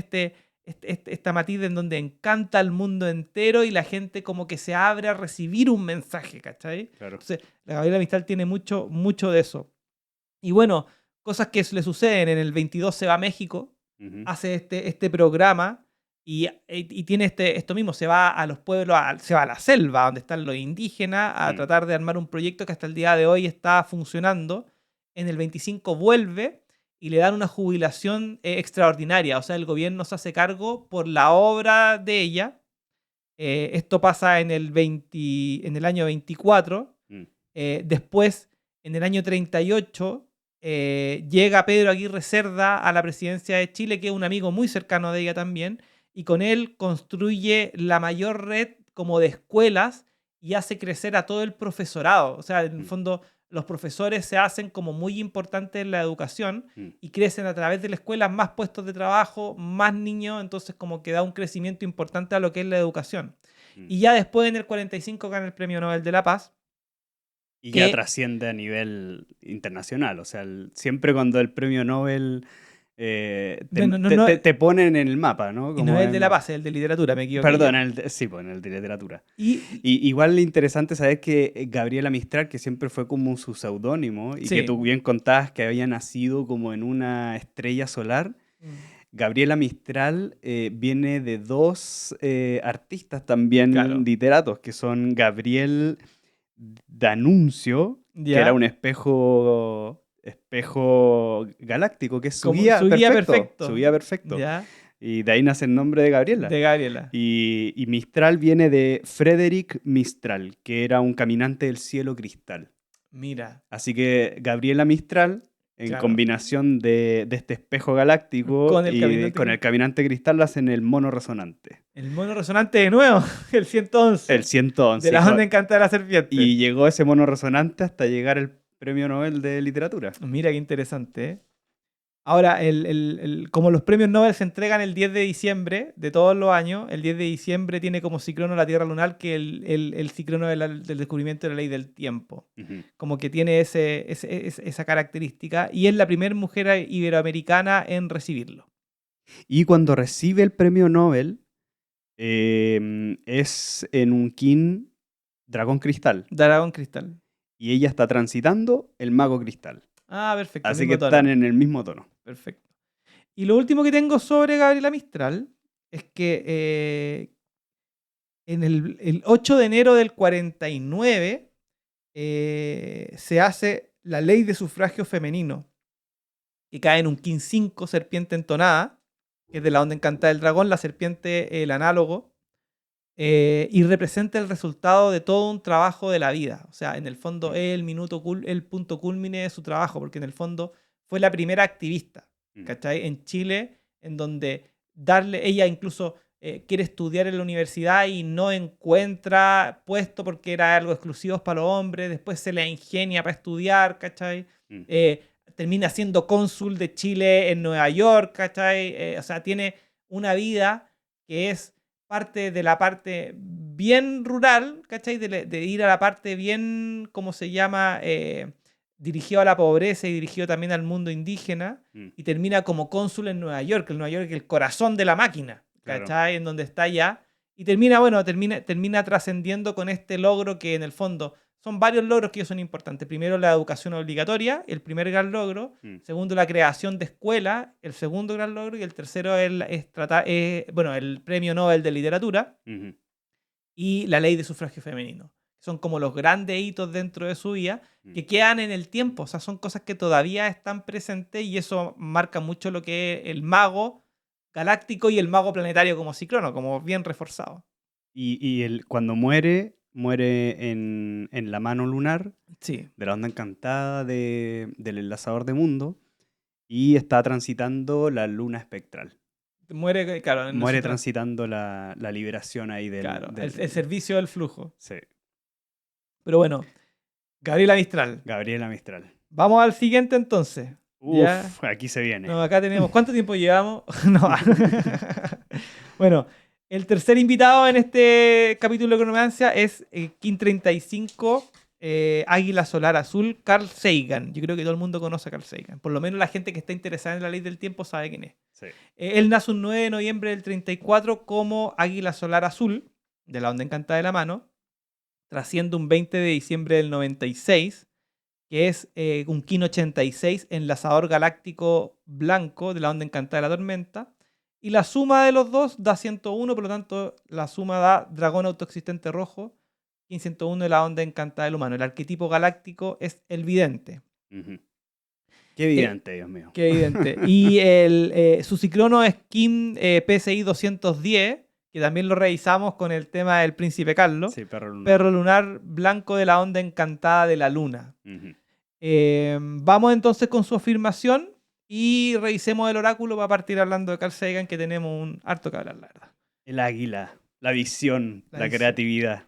esta matiz en donde encanta al mundo entero y la gente como que se abre a recibir un mensaje, ¿cachai? claro. Entonces la Gabriela Mistral tiene mucho, mucho de eso. Y bueno, cosas que le suceden, en el 22 se va a México, Ujú, hace este programa y tiene esto mismo, se va a los pueblos, se va a la selva, donde están los indígenas, a mm, tratar de armar un proyecto que hasta el día de hoy está funcionando. En el 25 vuelve y le dan una jubilación extraordinaria, o sea, el gobierno se hace cargo por la obra de ella. Esto pasa en el año 24. mm, Después, en el año 38, llega Pedro Aguirre Cerda a la presidencia de Chile, que es un amigo muy cercano de ella también, y con él construye la mayor red como de escuelas y hace crecer a todo el profesorado. O sea, en el mm, fondo, los profesores se hacen como muy importantes en la educación mm, y crecen a través de la escuela más puestos de trabajo, más niños, entonces como que da un crecimiento importante a lo que es la educación. mm. Y ya después, en el 45, gana el Premio Nobel de la Paz, Y ya que trasciende a nivel internacional. O sea, siempre cuando el premio Nobel te ponen en el mapa, ¿no? Y no es el de La Paz, es el de literatura, me equivoqué. Perdón, sí, pues en el de literatura. Y Igual interesante saber que Gabriela Mistral, que siempre fue como su seudónimo, y que sí. tú bien contabas que había nacido como en una estrella solar, Gabriela Mistral viene de dos artistas también Claro. literatos, que son Gabriel D'Annunzio, que era ¿Ya? un espejo galáctico, que es su Como guía su guía perfecto, su perfecto. guía perfecto. ¿Ya? Y de ahí nace el nombre de Gabriela. De Gabriela. Y Mistral viene de Frederick Mistral, que era un caminante del cielo cristal. Mira, Así que Gabriela Mistral, en claro. combinación de este espejo galáctico Con el y caminante con el cristal. caminante cristal, hacen el mono resonante. El mono resonante de nuevo, el El 111. De 111. la onda encantada de la serpiente. Y llegó ese mono resonante hasta llegar el Premio Nobel de Literatura. Mira qué interesante, ¿eh? Ahora, como los premios Nobel se entregan el 10 de diciembre de todos los años, el 10 de diciembre tiene como cicrono la Tierra lunar, que el cicrono del descubrimiento de la ley del tiempo. Ujú. Como que tiene esa característica y es la primera mujer iberoamericana en recibirlo. Y cuando recibe el Premio Nobel, es en un Kin Dragón Cristal. Dragón Cristal. Y ella está transitando el Mago Cristal. Ah, perfecto, el Así que mismo están tono. en el mismo tono. Perfecto. Y lo último que tengo sobre Gabriela Mistral es que en el 8 de enero del 49 se hace la ley de sufragio femenino, que cae en un Kin 5, serpiente entonada, que es de la onda encantada del dragón, la serpiente, el análogo, y representa el resultado de todo un trabajo de la vida. O sea, en el fondo es el punto culmine de su trabajo, porque en el fondo fue la primera activista, ¿cachai? En Chile, en donde ella incluso quiere estudiar en la universidad y no encuentra puesto porque era algo exclusivo para los hombres, después se le ingenia para estudiar, ¿cachai? Termina siendo cónsul de Chile en Nueva York, ¿cachai? O sea, tiene una vida que es parte de la parte bien rural, ¿cachai? De ir a la parte bien, ¿cómo se llama? Dirigido a la pobreza y dirigido también al mundo indígena, y termina como cónsul en Nueva York. El Nueva York es el corazón de la máquina, ¿cachai? Claro. En donde está ya. Y termina trascendiendo con este logro que en el fondo son varios logros que son importantes. Primero, la educación obligatoria, el primer gran logro. Segundo, la creación de escuelas, el segundo gran logro. Y el tercero el Premio Nobel de Literatura y la ley de sufragio femenino. Son como los grandes hitos dentro de su vida que quedan en el tiempo. O sea, son cosas que todavía están presentes y eso marca mucho lo que es el mago galáctico y el mago planetario como ciclono, como bien reforzado. Y cuando muere en la mano lunar Sí. de la onda encantada del enlazador de mundo y está transitando la luna espectral. Muere, claro. Muere transitando la liberación ahí Claro, el servicio del flujo. Sí. Pero bueno, Gabriela Mistral. Gabriela Mistral. Vamos al siguiente entonces. ¿Ya? Aquí se viene. No, acá tenemos. ¿Cuánto tiempo llevamos? No. Bueno, el tercer invitado en este capítulo de Cronomancia es Kin 35, Águila Solar Azul, Carl Sagan. Yo creo que todo el mundo conoce a Carl Sagan. Por lo menos la gente que está interesada en la ley del tiempo sabe quién es. Sí. Él nace un 9 de noviembre del 34 como Águila Solar Azul, de la onda encantada de la mano. Trasciende un 20 de diciembre del 96, que es un Kin 86, enlazador galáctico blanco de la onda encantada de la tormenta. Y la suma de los dos da 101, por lo tanto, la suma da dragón autoexistente rojo, Kin 101 de la onda encantada del humano. El arquetipo galáctico es el vidente. Qué evidente, Dios mío. Qué evidente. Y su ciclono es Kin PSI 210, que también lo revisamos con el tema del príncipe Carlos. Sí, perro lunar. Perro lunar blanco de la onda encantada de la luna. Vamos entonces con su afirmación y revisemos el oráculo para partir hablando de Carl Sagan, que tenemos un harto que hablar, la verdad. El águila, la visión, la creatividad.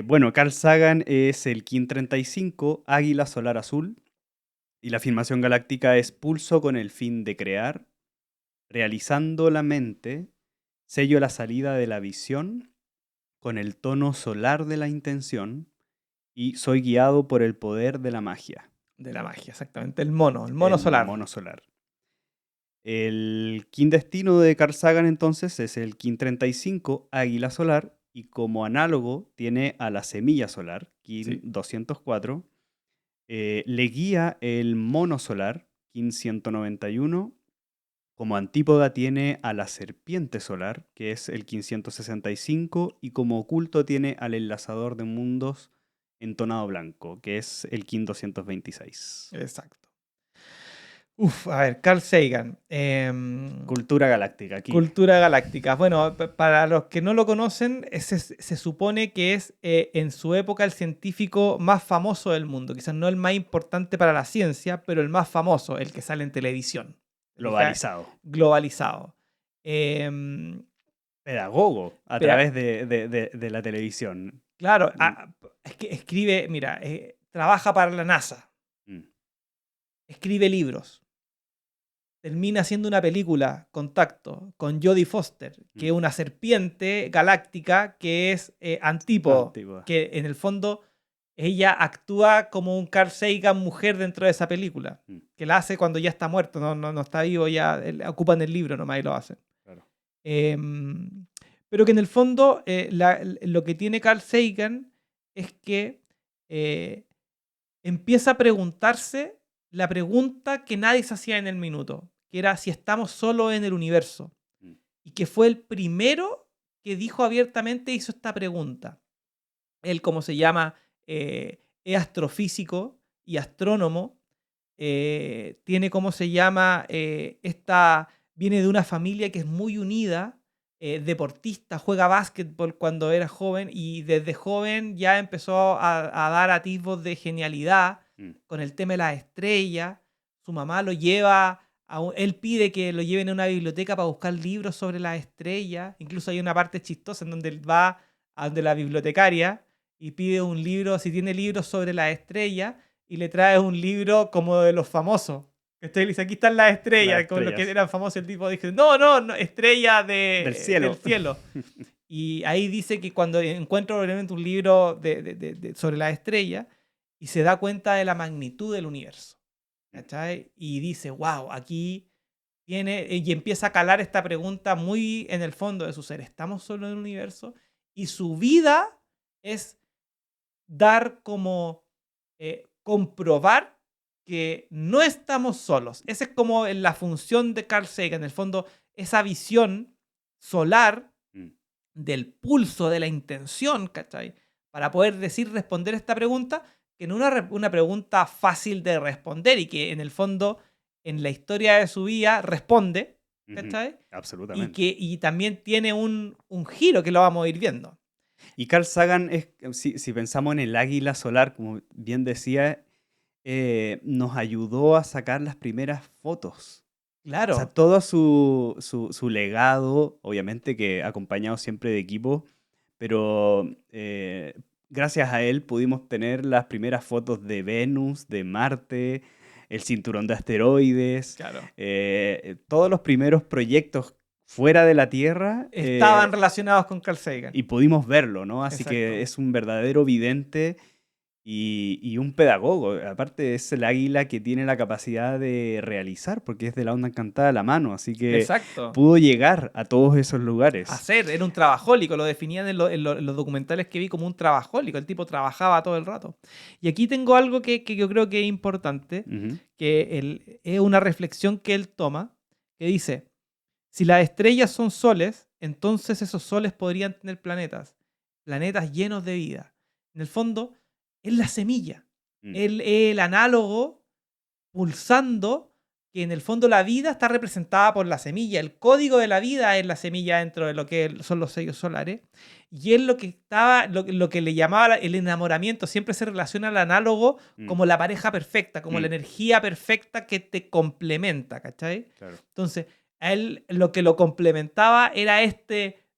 Bueno, Carl Sagan es el Kin 35, Águila Solar Azul, y la afirmación galáctica es pulso con el fin de crear, realizando la mente, sello la salida de la visión, con el tono solar de la intención, y soy guiado por el poder de la magia. De la magia, exactamente. El mono solar. El mono solar. El Kin destino de Carl Sagan entonces es el Kin 35, Águila Solar, y como análogo tiene a la Semilla Solar, Kin Sí. 204. Le guía el Mono Solar, Kin 191. Como antípoda tiene a la Serpiente Solar, que es el Kin 165, y como oculto tiene al Enlazador de Mundos entonado blanco, que es el Kin 226. Exacto. Uf, a ver, Carl Sagan. Cultura galáctica aquí. Cultura galáctica. Bueno, para los que no lo conocen, se supone que es en su época el científico más famoso del mundo. Quizás no el más importante para la ciencia, pero el más famoso, el que sale en televisión. Globalizado. Globalizado. Em, Pedagogo a Pero, través de la televisión. claro, Mm, es que escribe, mira, trabaja para la NASA, mm, escribe libros, termina haciendo una película, Contacto, con Jodie Foster, que es mm. una serpiente galáctica que es Antípodo, Antigua. que en el fondo ella actúa como un Carl Sagan mujer dentro de esa película, Mm, que la hace cuando ya está muerto, no está vivo, ya ocupan el libro nomás y lo hacen. claro. Em, pero que en el fondo lo que tiene Carl Sagan es que eh, empieza a preguntarse la pregunta que nadie se hacía en el minuto, que era si estamos solos en el universo. Mm, Y que fue el primero que dijo abiertamente, hizo esta pregunta. Él, como se llama, es astrofísico y astrónomo, tiene, como se llama, viene de una familia que es muy unida, deportista, juega básquetbol cuando era joven y desde joven ya empezó a dar atisbos de genialidad mm, con el tema de las estrellas. Su mamá lo lleva, él pide que lo lleven a una biblioteca para buscar libros sobre las estrellas. Incluso hay una parte chistosa en donde él va a donde la bibliotecaria y pide un libro, si tiene libros sobre las estrellas, y le trae un libro como de los famosos. Estoy dice, aquí están las Las estrellas, como los que estrellas. eran famosos. El tipo dice, no, estrellas Del del cielo. cielo. Y ahí dice que cuando encuentra probablemente un libro sobre las estrellas y se da cuenta de la magnitud del universo. ¿Cachai? Y dice, wow, aquí viene, y empieza a calar esta pregunta muy en el fondo de su ser. ¿Estamos solo en el universo? Y su vida es dar como comprobar que no estamos solos. Esa es como la función de Carl Sagan, en el fondo, esa visión solar Mm, del pulso, de la intención, ¿cachai? Para poder responder esta pregunta, que no es una pregunta fácil de responder y que en el fondo, en la historia de su vida, responde, ujú, ¿cachai? absolutamente. Y también tiene un giro que lo vamos a ir viendo. Y Carl Sagan, si pensamos en el águila solar, como bien decía, nos ayudó a sacar las primeras fotos. O sea, Claro, todo su legado, obviamente que acompañado siempre de equipo, pero gracias a él pudimos tener las primeras fotos de Venus, de Marte, el cinturón de asteroides, claro. todos los primeros proyectos fuera de la Tierra, Estaban relacionados con Carl Sagan. y pudimos verlo, ¿no? Así que Exacto. es un verdadero vidente y un pedagogo. Aparte es el águila que tiene la capacidad de realizar, porque es de la onda encantada a la mano, así que Exacto. pudo llegar a todos esos lugares. Hacer, era un trabajólico, lo definían en los documentales que vi como un trabajólico, el tipo trabajaba todo el rato. Y aquí tengo algo que yo creo que es importante, Ujú, que es una reflexión que él toma, que dice, si las estrellas son soles, entonces esos soles podrían tener planetas, planetas llenos de vida. En el fondo, es la semilla, mm, el análogo pulsando, que en el fondo la vida está representada por la semilla. El código de la vida es la semilla dentro de lo que son los sellos solares. Y es lo que estaba, lo que le llamaba el enamoramiento. Siempre se relaciona al análogo mm, como la pareja perfecta, como la mm, energía perfecta que te complementa, ¿cachai? claro. Entonces, a él lo que lo complementaba era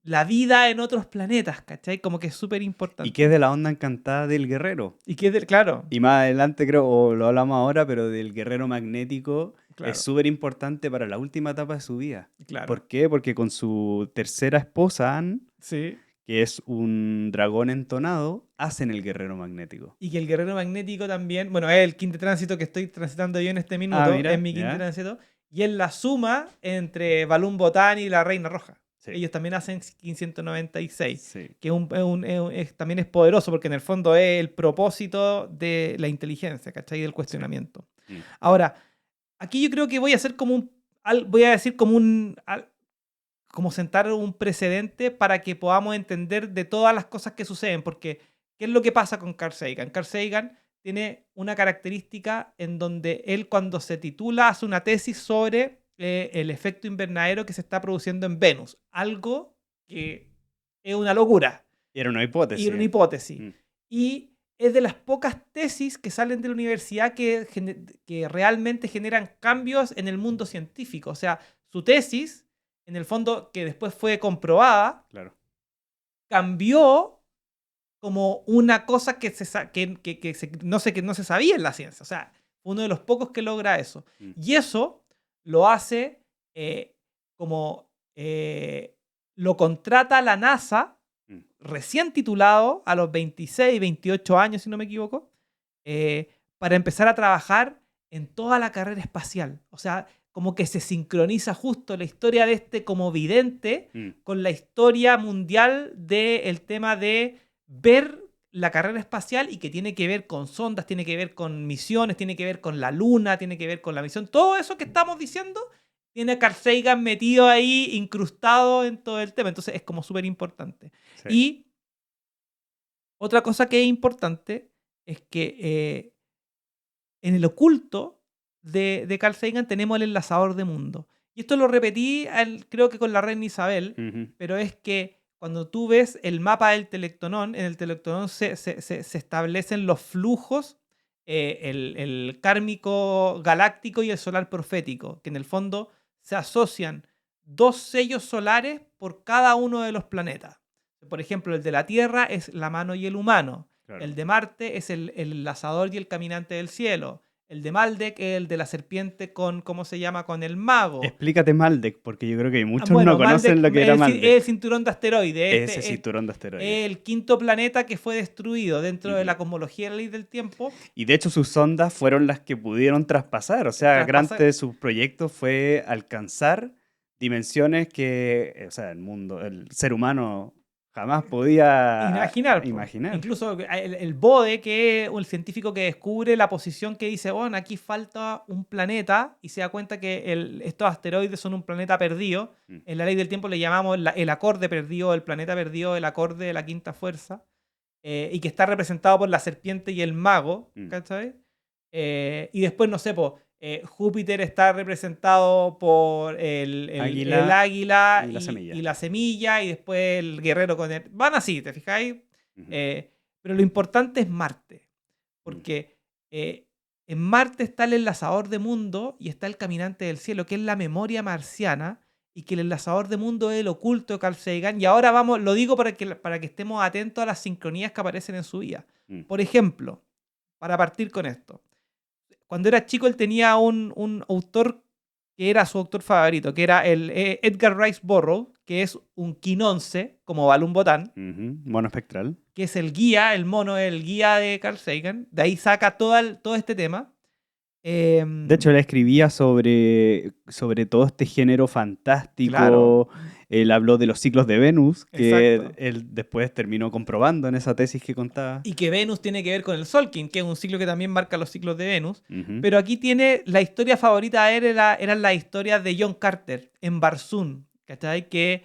la vida en otros planetas, ¿cachai? Como que es súper Y que es importante. de la onda encantada del guerrero. Y que, claro, Y más adelante creo, o lo hablamos ahora, pero del guerrero magnético es claro, súper importante para la última etapa de su vida. claro. ¿Por qué? Porque con su tercera esposa, Anne, Sí. que es un dragón entonado, hacen el guerrero magnético. Y que el guerrero magnético también, bueno, es el quinto tránsito que estoy transitando yo en este Ah, minuto, es mira, mi quinto ya. tránsito, y es la suma entre Balloon Botán y la Reina Roja. Sí. Ellos también hacen 1596, Sí. que también es poderoso porque en el fondo es el propósito de la inteligencia, ¿cachai? Del cuestionamiento. Mm. Ahora, aquí yo creo que voy a hacer voy a decir como sentar un precedente para que podamos entender de todas las cosas que suceden, porque ¿qué es lo que pasa con Carl Sagan? Carl Sagan tiene una característica en donde él cuando se titula hace una tesis sobre el efecto invernadero que se está produciendo en Venus, algo que es una locura. Y era una Y hipótesis. era una hipótesis. Mm. Y es de las pocas tesis que salen de la universidad que realmente generan cambios en el mundo científico. O sea, su tesis, en el fondo, que después fue comprobada, Claro. cambió como una cosa que no se sabía en la ciencia. O sea, uno de los pocos que logra eso. Mm. Y eso lo hace lo contrata la NASA, recién titulado, a los 26, 28 años, si no me equivoco, para empezar a trabajar en toda la carrera espacial. O sea, como que se sincroniza justo la historia de este como vidente con la historia mundial del tema de ver la carrera espacial y que tiene que ver con sondas, tiene que ver con misiones, tiene que ver con la luna, tiene que ver con la misión. Todo eso que estamos diciendo tiene a Carl Sagan metido ahí, incrustado en todo el tema. Entonces es como súper importante. Sí. Y otra cosa que es importante es que en el oculto de Carl Sagan tenemos el enlazador de mundo. Y esto lo repetí, creo que con la reina Isabel, pero es que cuando tú ves el mapa del Telectonón, en el Telectonón se establecen los flujos, el kármico galáctico y el solar profético, que en el fondo se asocian 2 sellos solares por cada uno de los planetas. Por ejemplo, el de la Tierra es la mano y el humano. Claro. El de Marte es el enlazador y el caminante del cielo. El de Maldek es el de la serpiente con, ¿cómo se llama? Con el mago. Explícate Maldek, porque yo creo que muchos no conocen lo que era Maldek. Es el cinturón de asteroides. Ese cinturón de asteroides. Es el 5º planeta que fue destruido dentro de la cosmología de la ley del tiempo. Y de hecho sus sondas fueron las que pudieron traspasar. O sea, gran parte de sus proyectos fue alcanzar dimensiones que, o sea, el ser humano jamás podía imaginar. Incluso el Bode, que es el científico que descubre la posición que dice, bueno, aquí falta un planeta, y se da cuenta que estos asteroides son un planeta perdido. En la ley del tiempo le llamamos el acorde perdido, el planeta perdido, el acorde de la quinta fuerza, y que está representado por la serpiente y el mago, ¿cachai? Y después, no sé, Júpiter está representado por el águila y la semilla, y después el guerrero con el... Van así, ¿te fijáis? Pero lo importante es Marte, porque en Marte está el enlazador de mundo y está el caminante del cielo, que es la memoria marciana, y que el enlazador de mundo es el oculto de Carl Sagan. Y ahora lo digo para que estemos atentos a las sincronías que aparecen en su vida. Por ejemplo, para partir con esto, cuando era chico él tenía un autor que era su autor favorito, que era el Edgar Rice Burroughs, que es un Quinonce, como Balloon Botán. Mono espectral. Que es el guía, el guía de Carl Sagan. De ahí saca todo este tema. De hecho, él escribía sobre todo este género fantástico. Claro. Él habló de los ciclos de Venus, que Exacto. él después terminó comprobando en esa tesis que contaba. Y que Venus tiene que ver con el Solkin, que es un ciclo que también marca los ciclos de Venus. Pero aquí tiene la historia favorita de él, eran las historias de John Carter en Barsoom, ¿cachai? Que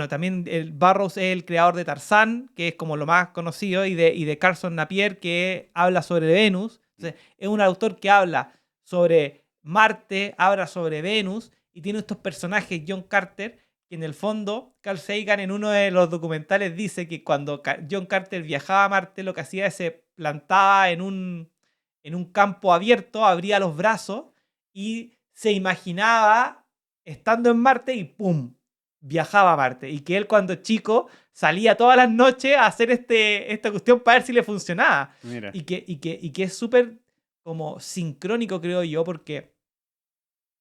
también el Burroughs es el creador de Tarzán, que es como lo más conocido, y de Carson Napier, que habla sobre Venus. Entonces, es un autor que habla sobre Marte, habla sobre Venus, y tiene estos personajes, John Carter, que en el fondo, Carl Sagan en uno de los documentales dice que cuando John Carter viajaba a Marte, lo que hacía es se plantaba en un campo abierto, abría los brazos y se imaginaba estando en Marte y ¡pum!, viajaba a Marte. Y que él cuando chico salía todas las noches a hacer esta cuestión para ver si le funcionaba. Mira. Y que es súper como sincrónico, creo yo, porque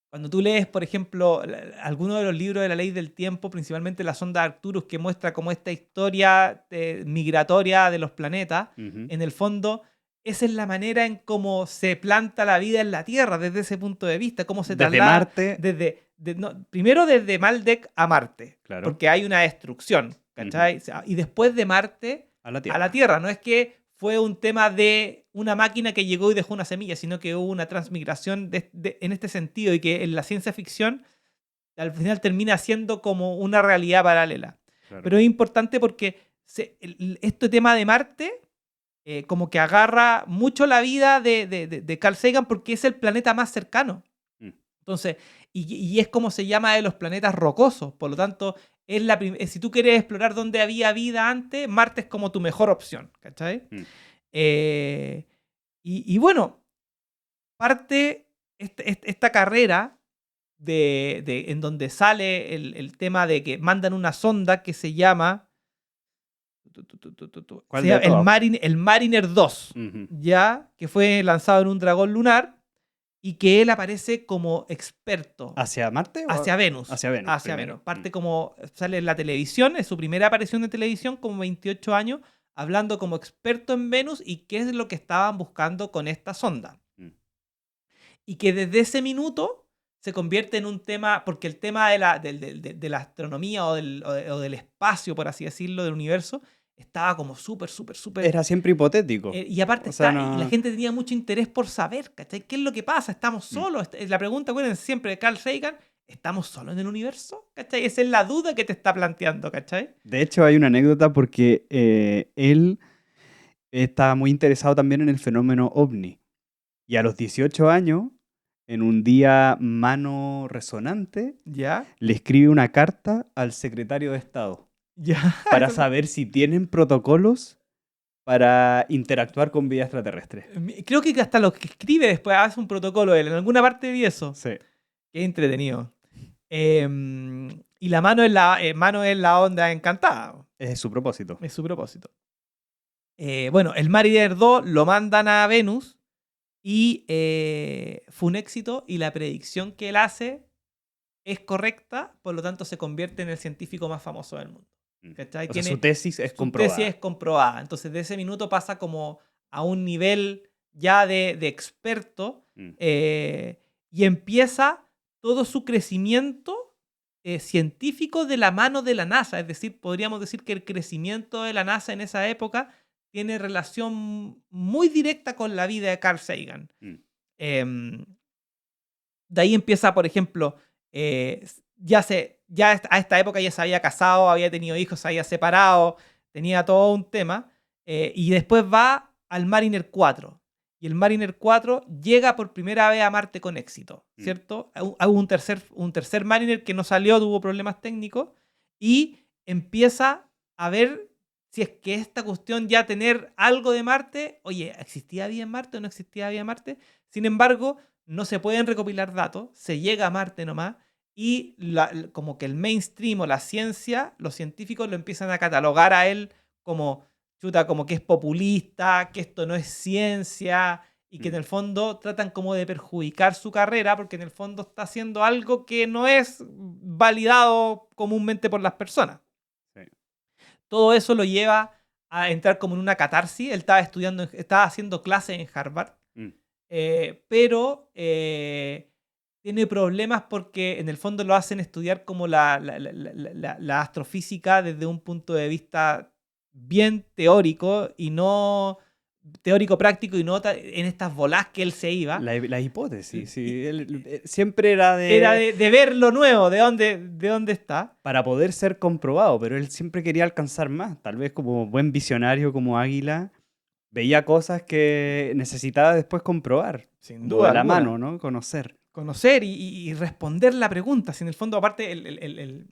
cuando tú lees, por ejemplo, alguno de los libros de la ley del tiempo, principalmente la sonda Arcturus, que muestra como esta historia migratoria de los planetas, en el fondo esa es la manera en cómo se planta la vida en la Tierra desde ese punto de vista, cómo se Desde traslada Marte, primero desde Maldek a Marte, claro, porque hay una destrucción, ¿cachai? O sea, y después de Marte a la a Tierra. la Tierra. No es que fue un tema de una máquina que llegó y dejó una semilla, sino que hubo una transmigración en este sentido y que en la ciencia ficción al final termina siendo como una realidad paralela. Claro. Pero es importante porque este tema de Marte como que agarra mucho la vida de Carl Sagan porque es el planeta más cercano. Mm. Entonces, y es como se llama de los planetas rocosos. Por lo tanto, si tú quieres explorar dónde había vida antes, Marte es como tu mejor opción. ¿Cachai? Mm. Y bueno, parte esta carrera en donde sale el tema de que mandan una sonda que se llama ¿Cuál se de llama todos? el Mariner 2, Ujú. ya, que fue lanzado en un dragón lunar y que él aparece como experto ¿Hacia Marte o hacia Venus. hacia Venus? Hacia Primero. Venus. Parte como sale en la televisión, es su primera aparición de televisión, como 28 años, hablando como experto en Venus y qué es lo que estaban buscando con esta sonda. Mm. Y que desde ese minuto se convierte en un tema, porque el tema de la astronomía o del espacio, por así decirlo, del universo, estaba como súper. Era siempre hipotético. Y aparte O sea, y la no. gente tenía mucho interés por saber, ¿cachai? ¿Qué es lo que pasa? ¿Estamos Mm. solos? La pregunta, acuérdense siempre de Carl Sagan, ¿estamos solos en el universo? ¿Cachai? Esa es la duda que te está planteando, ¿cachai? De hecho, hay una anécdota porque él estaba muy interesado también en el fenómeno ovni. Y a los 18 años, en un día mano resonante, ¿Ya? le escribe una carta al secretario de Estado ¿Ya? para Eso- saber si tienen protocolos para interactuar con vida extraterrestre. Creo que hasta lo que escribe después hace un protocolo él. En alguna parte vi eso. Sí. Qué entretenido. Y la mano mano es la onda encantada. Ese es su propósito. Es su propósito. Bueno, el Mariner 2 lo mandan a Venus y fue un éxito y la predicción que él hace es correcta, por lo tanto se convierte en el científico más famoso del mundo. ¿Cachai? O sea, su tesis es Su comprobada. tesis es comprobada. Entonces, de ese minuto pasa como a un nivel ya de experto Mm. y empieza todo su crecimiento científico de la mano de la NASA. Es decir, podríamos decir que el crecimiento de la NASA en esa época tiene relación muy directa con la vida de Carl Sagan. Mm. De ahí empieza, por ejemplo, ya a esta época ya se había casado, había tenido hijos, se había separado, tenía todo un tema. Y después va al Mariner 4. Y el Mariner 4 llega por primera vez a Marte con éxito, ¿cierto? Hubo un tercer Mariner que no salió, tuvo problemas técnicos. Y empieza a ver si es que esta cuestión ya tener algo de Marte, oye, ¿existía vida en Marte o no existía vida en Marte? Sin embargo, no se pueden recopilar datos, se llega a Marte nomás y como que el mainstream o la ciencia, los científicos lo empiezan a catalogar a él como, chuta, como que es populista, que esto no es ciencia y que en el fondo tratan como de perjudicar su carrera porque en el fondo está haciendo algo que no es validado comúnmente por las personas. Sí. Todo eso lo lleva a entrar como en una catarsis. Él estaba haciendo clases en Harvard, pero tiene problemas porque en el fondo lo hacen estudiar como la astrofísica desde un punto de vista bien teórico y no teórico práctico y no en estas bolas que él se iba. La hipótesis, sí. Él siempre era Era de ver lo nuevo, de dónde está. para poder ser comprobado, pero él siempre quería alcanzar más. Tal vez como buen visionario, como Águila, veía cosas que necesitaba después comprobar. Sin Como duda de la alguna. mano, ¿no? Conocer. Conocer y responder la pregunta. Si en el fondo, aparte, en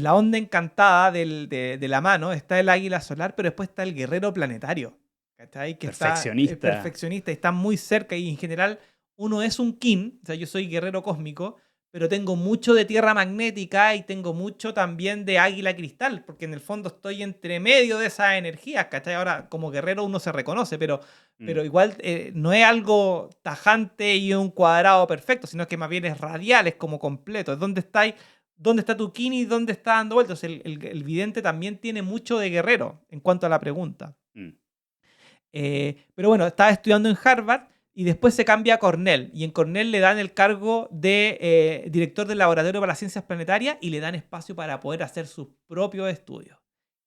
la onda encantada de la mano está el águila solar, pero después está el guerrero planetario. ¿Cachai? Que Perfeccionista. está perfeccionista y está muy cerca. Y en general, uno es un kin. O sea, yo soy guerrero cósmico, pero tengo mucho de tierra magnética y tengo mucho también de águila cristal, porque en el fondo estoy entre medio de esas energías. ¿Cachai? Ahora, como guerrero uno se reconoce, pero igual no es algo tajante y un cuadrado perfecto, sino que más bien es radial, es como completo. Es dónde está tu kin y dónde está dando vueltas. El vidente también tiene mucho de guerrero en cuanto a la pregunta. Pero bueno, estaba estudiando en Harvard y después se cambia a Cornell. Y en Cornell le dan el cargo de director del Laboratorio para las Ciencias Planetarias y le dan espacio para poder hacer sus propios estudios.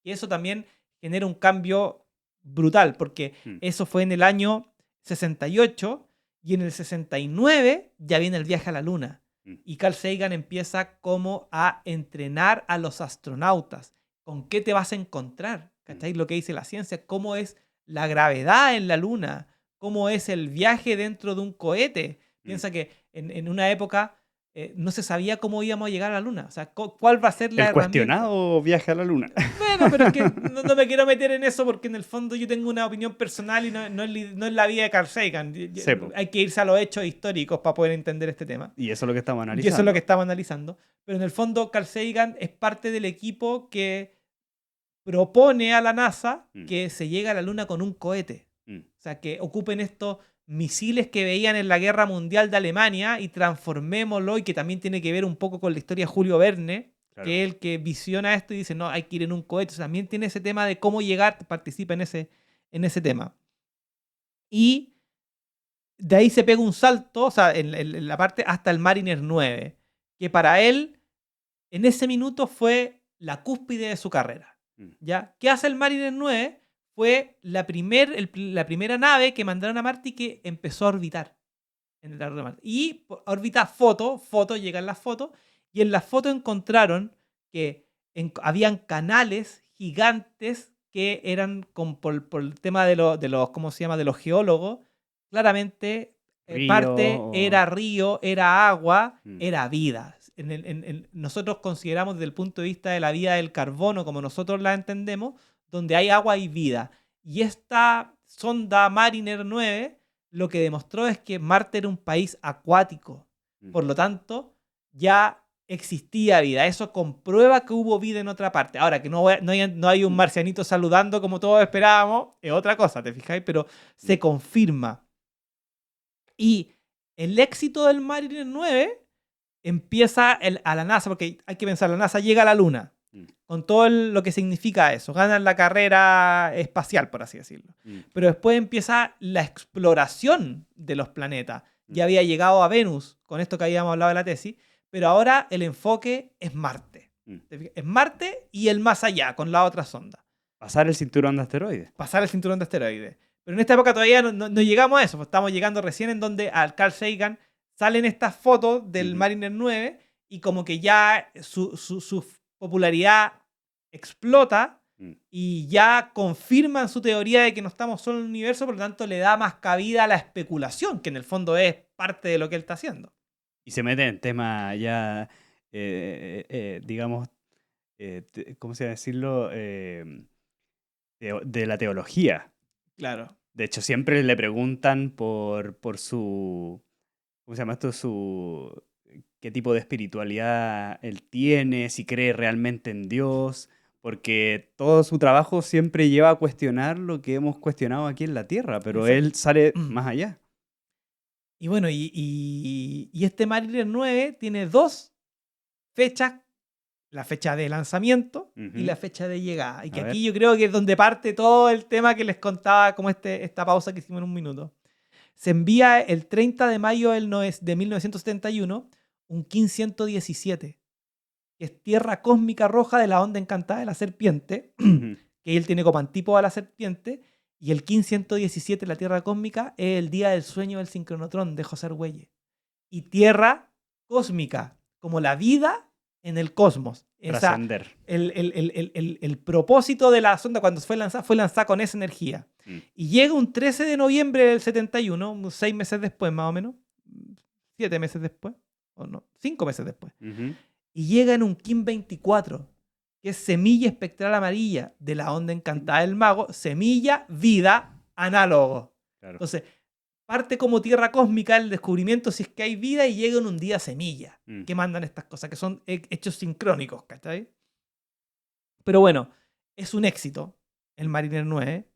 Y eso también genera un cambio brutal, porque eso fue en el año 68 y en el 69 ya viene el viaje a la Luna. Y Carl Sagan empieza como a entrenar a los astronautas. ¿Con qué te vas a encontrar? ¿Cachai? Lo que dice la ciencia, cómo es la gravedad en la Luna, cómo es el viaje dentro de un cohete. Piensa que en una época no se sabía cómo íbamos a llegar a la Luna. O sea, ¿cuál va a ser la El herramienta? cuestionado viaje a la Luna. Bueno, pero es que no me quiero meter en eso porque en el fondo yo tengo una opinión personal y no es la vida de Carl Sagan. Hay que irse a los hechos históricos para poder entender este tema. Y eso es lo que estamos analizando. Y eso es lo que estamos analizando. Pero en el fondo Carl Sagan es parte del equipo que propone a la NASA que se llegue a la Luna con un cohete. O sea, que ocupen estos misiles que veían en la Guerra Mundial de Alemania y transformémoslo, y que también tiene que ver un poco con la historia de Julio Verne, claro, que es el que visiona esto y dice, no, hay que ir en un cohete. O sea, también tiene ese tema de cómo llegar, participa en ese tema. Y de ahí se pega un salto, o sea, en la parte hasta el Mariner 9, que para él, en ese minuto, fue la cúspide de su carrera. ¿Ya? ¿Qué hace el Mariner 9? Fue la primera nave que mandaron a Marte y que empezó a orbitar en el de Marte. Y orbita fotos, llegan las fotos, y en las fotos encontraron que habían canales gigantes que eran por el tema de los, ¿cómo se llama?, de los geólogos. Claramente, parte era río, era agua, era vida. Nosotros consideramos desde el punto de vista de la vida del carbono, como nosotros la entendemos, donde hay agua y vida. Y esta sonda Mariner 9 lo que demostró es que Marte era un país acuático. Por lo tanto, ya existía vida. Eso comprueba que hubo vida en otra parte. Ahora, que no hay un marcianito saludando como todos esperábamos, es otra cosa, ¿te fijáis? Pero se confirma. Y el éxito del Mariner 9 empieza a la NASA, porque hay que pensar, la NASA llega a la Luna, con todo lo que significa eso. Ganan la carrera espacial, por así decirlo. Pero después empieza la exploración de los planetas. Ya había llegado a Venus, con esto que habíamos hablado de la tesis, pero ahora el enfoque es Marte. Es Marte y el más allá, con la otra sonda. Pasar el cinturón de asteroides. Pasar el cinturón de asteroides. Pero en esta época todavía no llegamos a eso. Estamos llegando recién en donde al Carl Sagan salen estas fotos del Mariner 9 y como que ya su popularidad explota y ya confirman su teoría de que no estamos solo en el universo, por lo tanto le da más cabida a la especulación, que en el fondo es parte de lo que él está haciendo. Y se mete en temas ya, digamos, ¿cómo se va a decirlo? De la teología. Claro. De hecho, siempre le preguntan por su... ¿Cómo se llama esto? ¿Qué tipo de espiritualidad él tiene? Si cree realmente en Dios. Porque todo su trabajo siempre lleva a cuestionar lo que hemos cuestionado aquí en la Tierra. Pero él sale más allá. Y bueno, y este Mariner 9 tiene dos fechas. La fecha de lanzamiento y la fecha de llegada. Y que aquí yo creo que es donde parte todo el tema que les contaba, como esta pausa que hicimos en un minuto. Se envía el 30 de mayo de 1971 un King 117, que es tierra cósmica roja de la onda encantada de la serpiente, que él tiene como antípoda a la serpiente, y el King 117, la tierra cósmica, es el día del sueño del sincronotrón de José Argüelles. Y tierra cósmica, como la vida en el cosmos. Trascender. El propósito de la sonda cuando fue lanzada con esa energía. Y llega un 13 de noviembre del 71, 6 meses después más o menos, 7 meses después, o no, 5 meses después. Y llega en un King 24, que es semilla espectral amarilla de la onda encantada del mago, semilla, vida, análogo. Claro. Entonces, parte como tierra cósmica el descubrimiento si es que hay vida y llega en un día semilla que mandan estas cosas, que son hechos sincrónicos, ¿cachai? Pero bueno, es un éxito el Mariner 9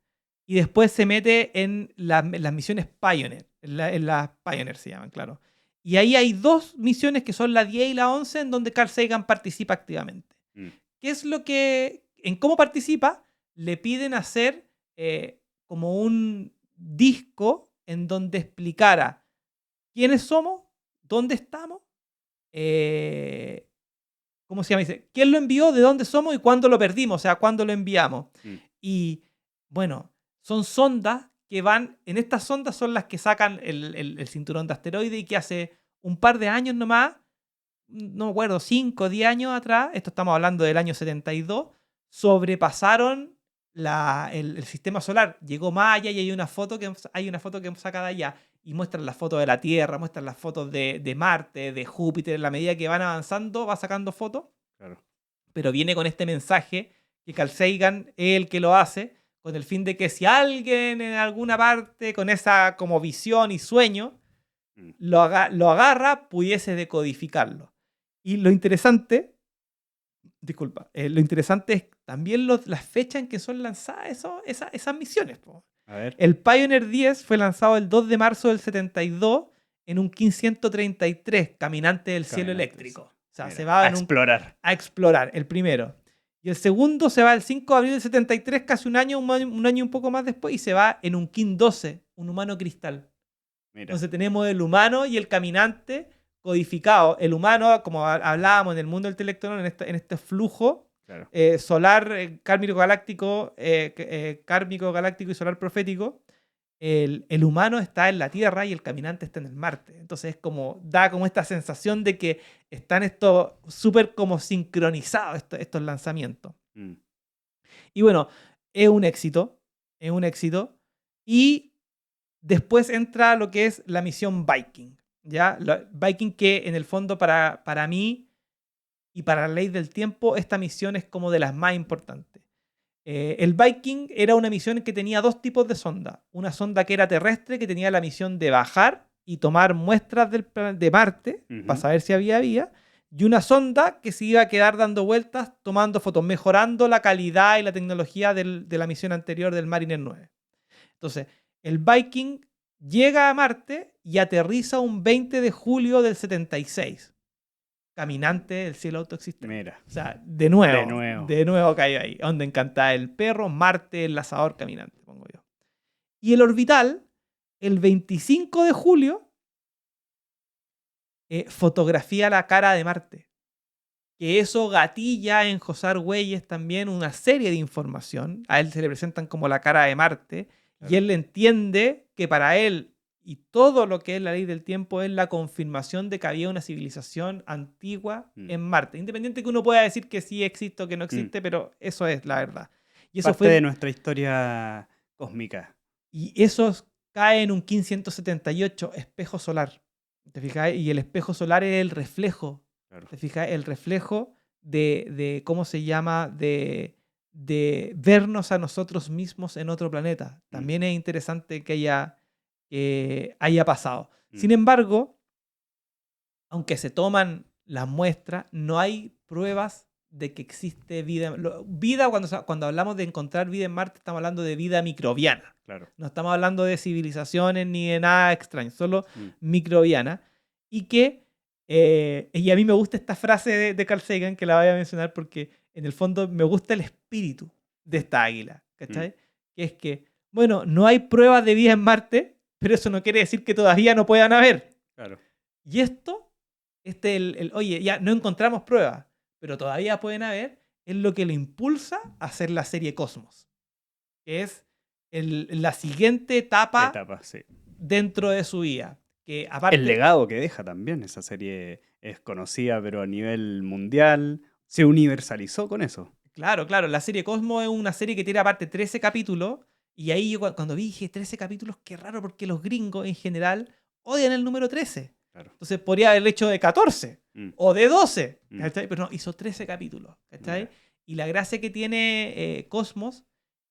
y después se mete en las misiones Pioneer, en las Pioneer se llaman, claro. Y ahí hay dos misiones que son la 10 y la 11 en donde Carl Sagan participa activamente. ¿Qué es lo que, en cómo participa? Le piden hacer como un disco en donde explicara quiénes somos, dónde estamos, ¿cómo se llama? Dice, ¿quién lo envió? ¿De dónde somos? Y cuándo lo perdimos, o sea, cuándo lo enviamos. Mm. Y bueno, son sondas que van, en estas sondas son las que sacan el cinturón de asteroides y que hace un par de años nomás, no me acuerdo, 5 o 10 años atrás, esto estamos hablando del año 72, sobrepasaron el sistema solar. Llegó más allá y hay una foto que saca de allá y muestran las fotos de la Tierra, muestran las fotos de Marte, de Júpiter. En la medida que van avanzando, va sacando fotos, Claro. pero viene con este mensaje que Carl Sagan es el que lo hace, con el fin de que si alguien en alguna parte con esa como visión y sueño Mm. lo agarra, pudiese decodificarlo. Y lo interesante, disculpa, lo interesante es también las fechas en que son lanzadas esas misiones, po. A ver. El Pioneer 10 fue lanzado el 2 de marzo del 72 en un 1533, caminante del cielo Caminante, eléctrico. O sea, Mira, se va a en explorar. a explorar, el primero. Y el segundo se va el 5 de abril del 73, casi un año y un poco más después, y se va en un King 12, un humano cristal. Mira. Entonces tenemos el humano y el caminante codificado. El humano, como hablábamos en el mundo del telectrón, en este flujo Claro. solar, kármico galáctico y solar profético. El humano está en la Tierra y el caminante está en el Marte. Entonces es como, da como esta sensación de que están estos súper como sincronizados estos lanzamientos. Mm. Y bueno, es un éxito, Y después entra lo que es la misión Viking, ¿ya? Viking, que en el fondo para mí y para la ley del tiempo, esta misión es como de las más importantes. El Viking era una misión que tenía dos tipos de sonda. Una sonda que era terrestre, que tenía la misión de bajar y tomar muestras de Marte para saber si había vida. Y una sonda que se iba a quedar dando vueltas, tomando fotos, mejorando la calidad y la tecnología de la misión anterior del Mariner 9. Entonces, el Viking llega a Marte y aterriza un 20 de julio del 76. Caminante del cielo autoexistente. Mira. O sea, de nuevo cayó ahí. Donde encanta el perro, Marte, el lanzador caminante, pongo yo. Y el orbital, el 25 de julio, fotografía la cara de Marte. Que eso gatilla en José Argüelles también una serie de información. A él se le presentan como la cara de Marte. Claro. Y él entiende que para él y todo lo que es la ley del tiempo es la confirmación de que había una civilización antigua en Marte. Independiente que uno pueda decir que sí existe o que no existe, pero eso es la verdad. Y eso Parte de nuestra historia cósmica. Y eso cae en un 1578, espejo solar. ¿Te fijas? Y el espejo solar es el reflejo. Claro. ¿Te fijas? El reflejo de ¿cómo se llama? De vernos a nosotros mismos en otro planeta. También es interesante que haya pasado. Sin embargo, aunque se toman las muestras, no hay pruebas de que existe vida. Vida, cuando hablamos de encontrar vida en Marte, estamos hablando de vida microbiana. Claro. No estamos hablando de civilizaciones ni de nada extraño, solo microbiana. Y a mí me gusta esta frase de Carl Sagan, que la voy a mencionar porque en el fondo me gusta el espíritu de esta águila. ¿Cachai? Que es que, bueno, no hay pruebas de vida en Marte, pero eso no quiere decir que todavía no puedan haber. Claro. Y esto, oye, ya no encontramos pruebas, pero todavía pueden haber, es lo que le impulsa a hacer la serie Cosmos, que es la siguiente etapa sí. dentro de su vida. Que aparte, el legado que deja también, esa serie es conocida, pero a nivel mundial se universalizó con eso. Claro, la serie Cosmos es una serie que tiene aparte 13 capítulos, y ahí yo cuando dije 13 capítulos, qué raro, porque los gringos en general odian el número 13. Claro. Entonces podría haber hecho de 14 o de 12, ¿cachai? Pero no, hizo 13 capítulos, ¿cachai? Y la gracia que tiene Cosmos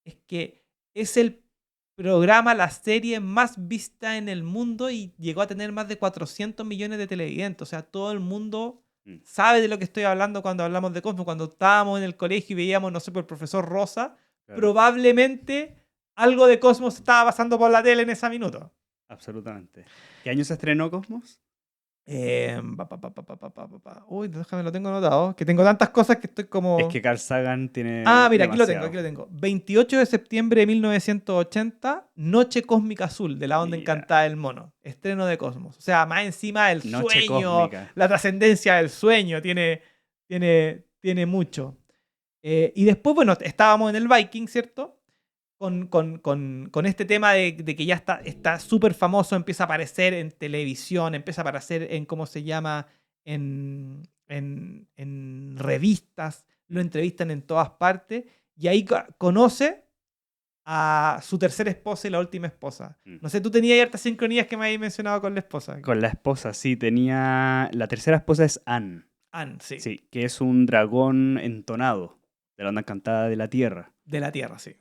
es que es el programa, la serie más vista en el mundo y llegó a tener más de 400 millones de televidentes. O sea, todo el mundo sabe de lo que estoy hablando cuando hablamos de Cosmos. Cuando estábamos en el colegio y veíamos, no sé, por el profesor Rosa, probablemente algo de Cosmos estaba pasando por la tele en ese minuto. Absolutamente. ¿Qué año se estrenó Cosmos? Uy, déjame, lo tengo anotado. Que tengo tantas cosas que estoy Es como. que Carl Sagan tiene Ah, mira, aquí lo tengo, aquí demasiado. lo tengo. 28 de septiembre de 1980, Noche Cósmica Azul, de la onda Mira, encantada del mono. Estreno de Cosmos. O sea, más encima el Noche sueño, Cósmica. la trascendencia del sueño, tiene mucho. Y después, bueno, estábamos en el Viking, ¿cierto? Con este tema de que ya está súper famoso, empieza a aparecer en televisión, empieza a aparecer en, ¿cómo se llama? En revistas, lo Mm, entrevistan en todas partes, y ahí conoce a su tercera esposa y la última esposa. mm. No sé, tú tenías hartas sincronías que me habías mencionado con la esposa. Con la esposa, sí, tenía... La tercera esposa es Anne, Anne, sí, sí, que es un dragón entonado de la onda encantada de la Tierra. de la Tierra, sí.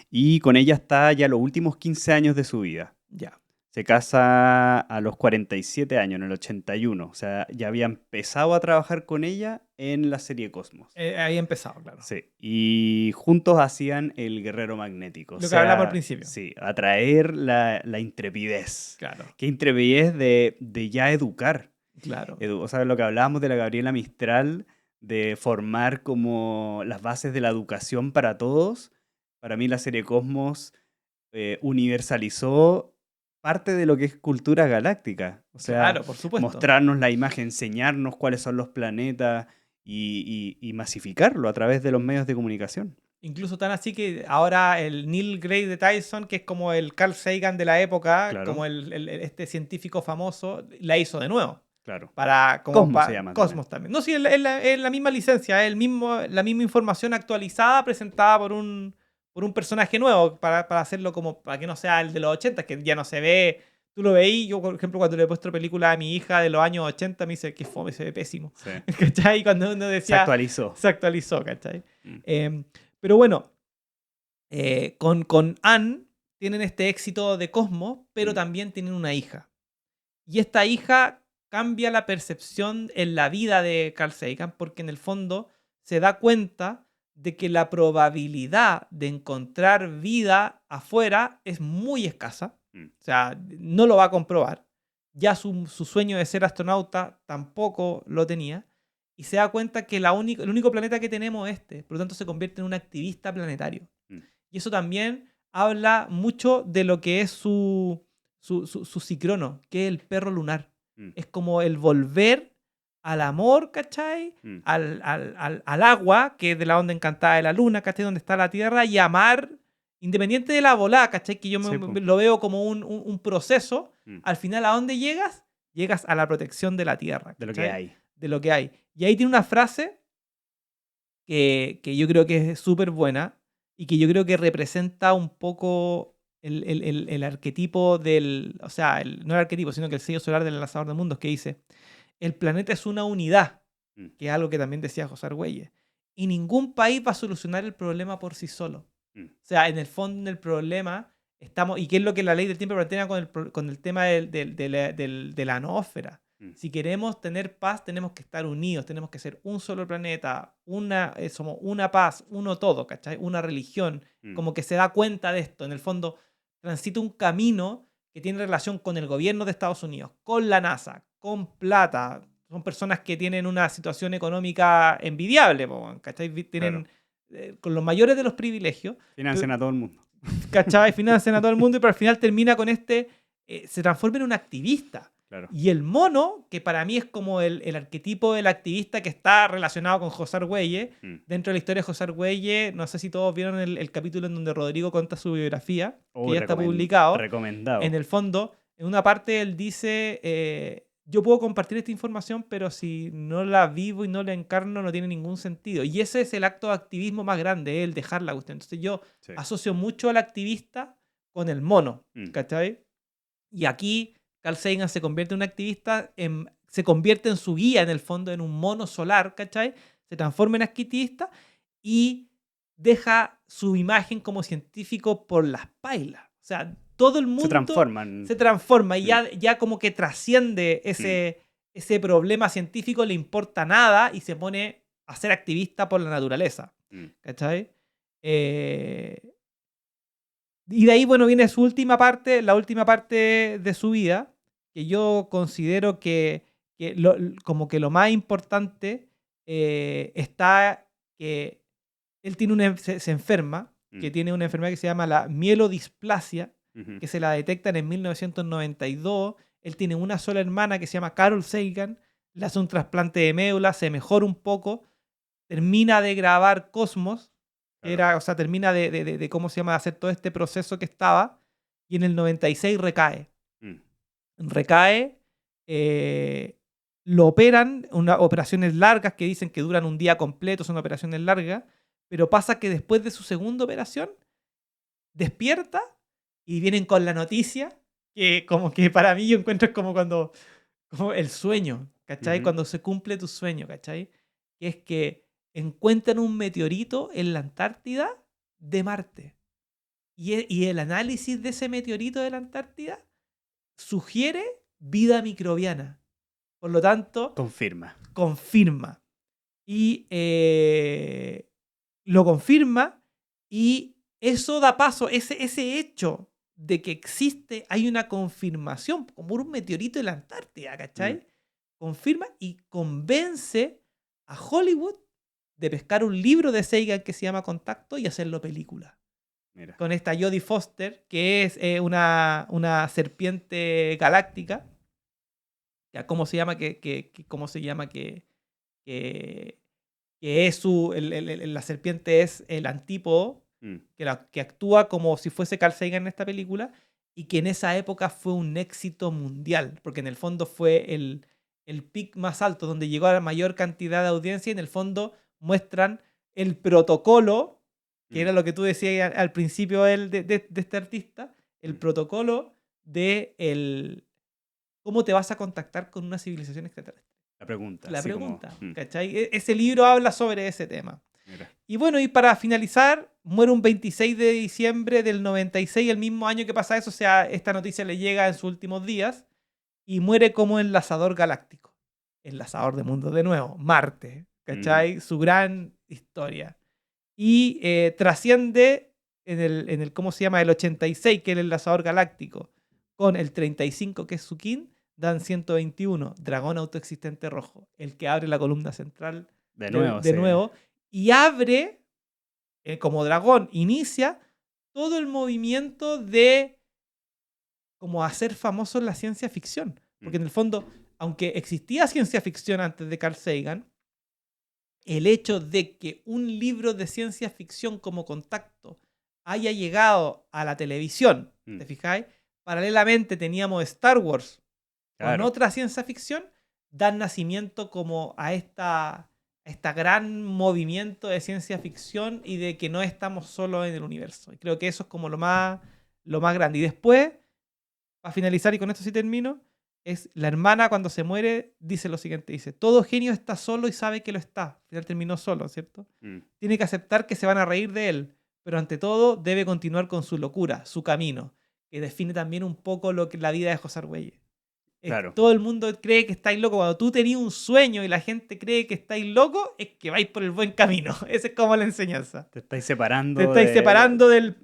Y con ella está ya los últimos 15 años de su vida. Ya. Se casa a los 47 años, en el 81. O sea, ya había empezado a trabajar con ella en la serie Cosmos. Ahí empezado, claro. Sí, y juntos hacían el guerrero magnético. O Lo que hablamos al sea, principio. sí, atraer la intrepidez. Claro, Qué intrepidez de ya educar. claro. O sea, lo que hablábamos de la Gabriela Mistral, de formar como las bases de la educación para todos. Para mí la serie Cosmos universalizó parte de lo que es cultura galáctica. O sea, Claro, por supuesto. mostrarnos la imagen, enseñarnos cuáles son los planetas y masificarlo a través de los medios de comunicación. Incluso tan así que ahora el Neil Gray de Tyson, que es como el Carl Sagan de la época, Claro, como este científico famoso, la hizo de nuevo. claro. Como Cosmos se llama también. Cosmos también. No, sí, es la misma licencia, es la misma información actualizada presentada por un personaje nuevo, para hacerlo como, para que no sea el de los 80, que ya no se ve. Tú lo veí, yo por ejemplo cuando le he puesto película a mi hija de los años 80 me dice que fome, se ve pésimo. Sí. ¿Cachai? Cuando uno Se decía, actualizó. se actualizó, ¿cachai? Mm, Pero bueno, con Anne tienen este éxito de Cosmos, pero mm, también tienen una hija. Y esta hija cambia la percepción en la vida de Carl Sagan porque en el fondo se da cuenta de que la probabilidad de encontrar vida afuera es muy escasa. mm, O sea, no lo va a comprobar. Ya su sueño de ser astronauta tampoco lo tenía. Y se da cuenta que el único planeta que tenemos es este. Por lo tanto, se convierte en un activista planetario. mm, Y eso también habla mucho de lo que es su cicrono, que es el perro lunar. mm, Es como el volver al amor, ¿cachai? mm. Al agua, que es de la onda encantada de la luna, ¿cachai? Donde está la tierra, y amar, independiente de la volada, ¿cachai? Que yo Sí, po. lo veo como un proceso. Mm. Al final, ¿a dónde llegas? Llegas a la protección de la tierra, De lo que ¿cachai? hay. De lo que hay. Y ahí tiene una frase que yo creo que es súper buena y que yo creo que representa un poco el arquetipo del, o sea, no el arquetipo, sino que el sello solar del lanzador de mundos, que dice, el planeta es una unidad, Mm, que es algo que también decía José Argüelles, y ningún país va a solucionar el problema por sí solo. mm, O sea, en el fondo del problema estamos, y qué es lo que la ley del tiempo plantea con el tema de la noósfera. mm, Si queremos tener paz, tenemos que estar unidos, tenemos que ser un solo planeta, somos una paz, uno todo, ¿cachai? Una religión, mm. como que se da cuenta de esto. En el fondo, transita un camino que tiene relación con el gobierno de Estados Unidos, con la NASA, con plata. Son personas que tienen una situación económica envidiable, ¿cachai? Claro. Tienen con los mayores de los privilegios, Financian a todo el mundo. ¿cachai? Financian a todo el mundo, pero al final termina con se transforma en un activista. Claro. Y el mono, que para mí es como el arquetipo del activista que está relacionado con José Argüelles, Mm. dentro de la historia de José Argüelles, no sé si todos vieron el capítulo en donde Rodrigo cuenta su biografía, que ya está publicado. Recomendado. En el fondo, en una parte él dice, yo puedo compartir esta información, pero si no la vivo y no la encarno, no tiene ningún sentido. Y ese es el acto de activismo más grande, el dejar la cuestión. Entonces yo Sí. asocio mucho al activista con el mono, Mm. ¿cachai? Y aquí Carl Sagan se convierte en un activista, se convierte en su guía, en el fondo, en un mono solar, ¿cachai? Se transforma en activista y deja su imagen como científico por las pailas. O sea, todo el mundo Se transforman. se transforma y Mm. ya como que trasciende ese problema científico, le importa nada y se pone a ser activista por la naturaleza. Mm. ¿Cachai? Y de ahí, bueno, viene su última parte, la última parte de su vida, que yo considero como que lo más importante está que él tiene se enferma, que tiene una enfermedad que se llama la mielodisplasia, Ujú. que se la detectan en 1992. Él tiene una sola hermana que se llama Carol Sagan, le hace un trasplante de médula, se mejora un poco, termina de grabar Cosmos, que Claro. era, o sea, termina de ¿cómo se llama?, de hacer todo este proceso que estaba, y en el 96 recae. Mm. Recae, lo operan, operaciones largas que dicen que duran un día completo, son operaciones largas, pero pasa que después de su segunda operación, despierta y vienen con la noticia que como que para mí yo encuentro es como cuando, como el sueño, ¿cachai? Ujú. Cuando se cumple tu sueño, ¿cachai? Que es que encuentran un meteorito en la Antártida de Marte. Y el análisis de ese meteorito de la Antártida sugiere vida microbiana. Por lo tanto, Confirma. confirma. Y lo confirma y eso da paso, ese hecho de que existe, hay una confirmación, como un meteorito en la Antártida, Mm. ¿cachai? Confirma y convence a Hollywood de pescar un libro de Sagan que se llama Contacto y hacerlo película. Mira. Con esta Jodie Foster, que es una serpiente galáctica. Ya, ¿cómo se llama? ¿Cómo se llama? Que, que es la serpiente es el antípodo, Mm. que actúa como si fuese Carl Sagan en esta película, y que en esa época fue un éxito mundial, porque en el fondo fue el pic más alto, donde llegó a la mayor cantidad de audiencia, y en el fondo muestran el protocolo, que Mm. era lo que tú decías al principio de este artista, el Mm. protocolo de cómo te vas a contactar con una civilización extraterrestre. La pregunta, La así como. pregunta, ¿cachai? Ese libro habla sobre ese tema. Mira. Y bueno, y para finalizar, muere un 26 de diciembre del 96, el mismo año que pasa eso, o sea, esta noticia le llega en sus últimos días, y muere como enlazador galáctico. Enlazador de mundos de nuevo, Marte, Ujú. ¿cachai? Su gran historia. Y trasciende en el, ¿cómo se llama? El 86, que es el enlazador galáctico, con el 35, que es su kin, dan 121, dragón autoexistente rojo, el que abre la columna central De nuevo, de sí. nuevo, y abre, como dragón, inicia todo el movimiento de como hacer famoso la ciencia ficción. Porque Mm. en el fondo, aunque existía ciencia ficción antes de Carl Sagan, el hecho de que un libro de ciencia ficción como Contacto haya llegado a la televisión, Mm. ¿te fijáis? Paralelamente teníamos Star Wars con Claro. otra ciencia ficción, dan nacimiento como a esta gran movimiento de ciencia ficción y de que no estamos solos en el universo. Y creo que eso es como lo más grande. Y después, para finalizar, y con esto sí termino, es la hermana cuando se muere dice lo siguiente, dice, todo genio está solo y sabe que lo está. Al final terminó solo, ¿cierto? Mm. Tiene que aceptar que se van a reír de él, pero ante todo debe continuar con su locura, su camino, que define también un poco lo que la vida de José Argüelles. Claro. Todo el mundo cree que estáis loco. Cuando tú tenías un sueño y la gente cree que estáis loco, es que vais por el buen camino. Esa es como la enseñanza. Te estáis Te separando estáis separando del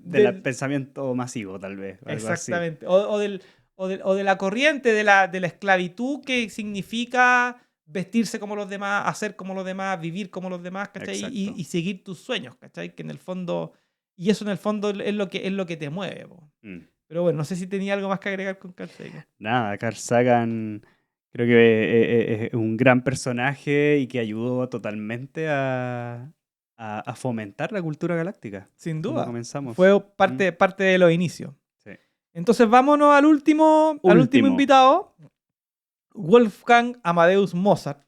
pensamiento masivo, tal vez. Algo así. exactamente. O de la corriente de la esclavitud, que significa vestirse como los demás, hacer como los demás, vivir como los demás, ¿cachai? Exacto. Y seguir tus sueños, ¿cachai? Que en el fondo. Y eso en el fondo es lo que te mueve, po. Mm. Pero bueno, no sé si tenía algo más que agregar con Carl Sagan. Nada, Carl Sagan creo que es un gran personaje y que ayudó totalmente a fomentar la cultura galáctica. Sin Como duda. comenzamos. Fue Mm. parte de los inicios. Sí. Entonces vámonos al último Último. invitado, Wolfgang Amadeus Mozart.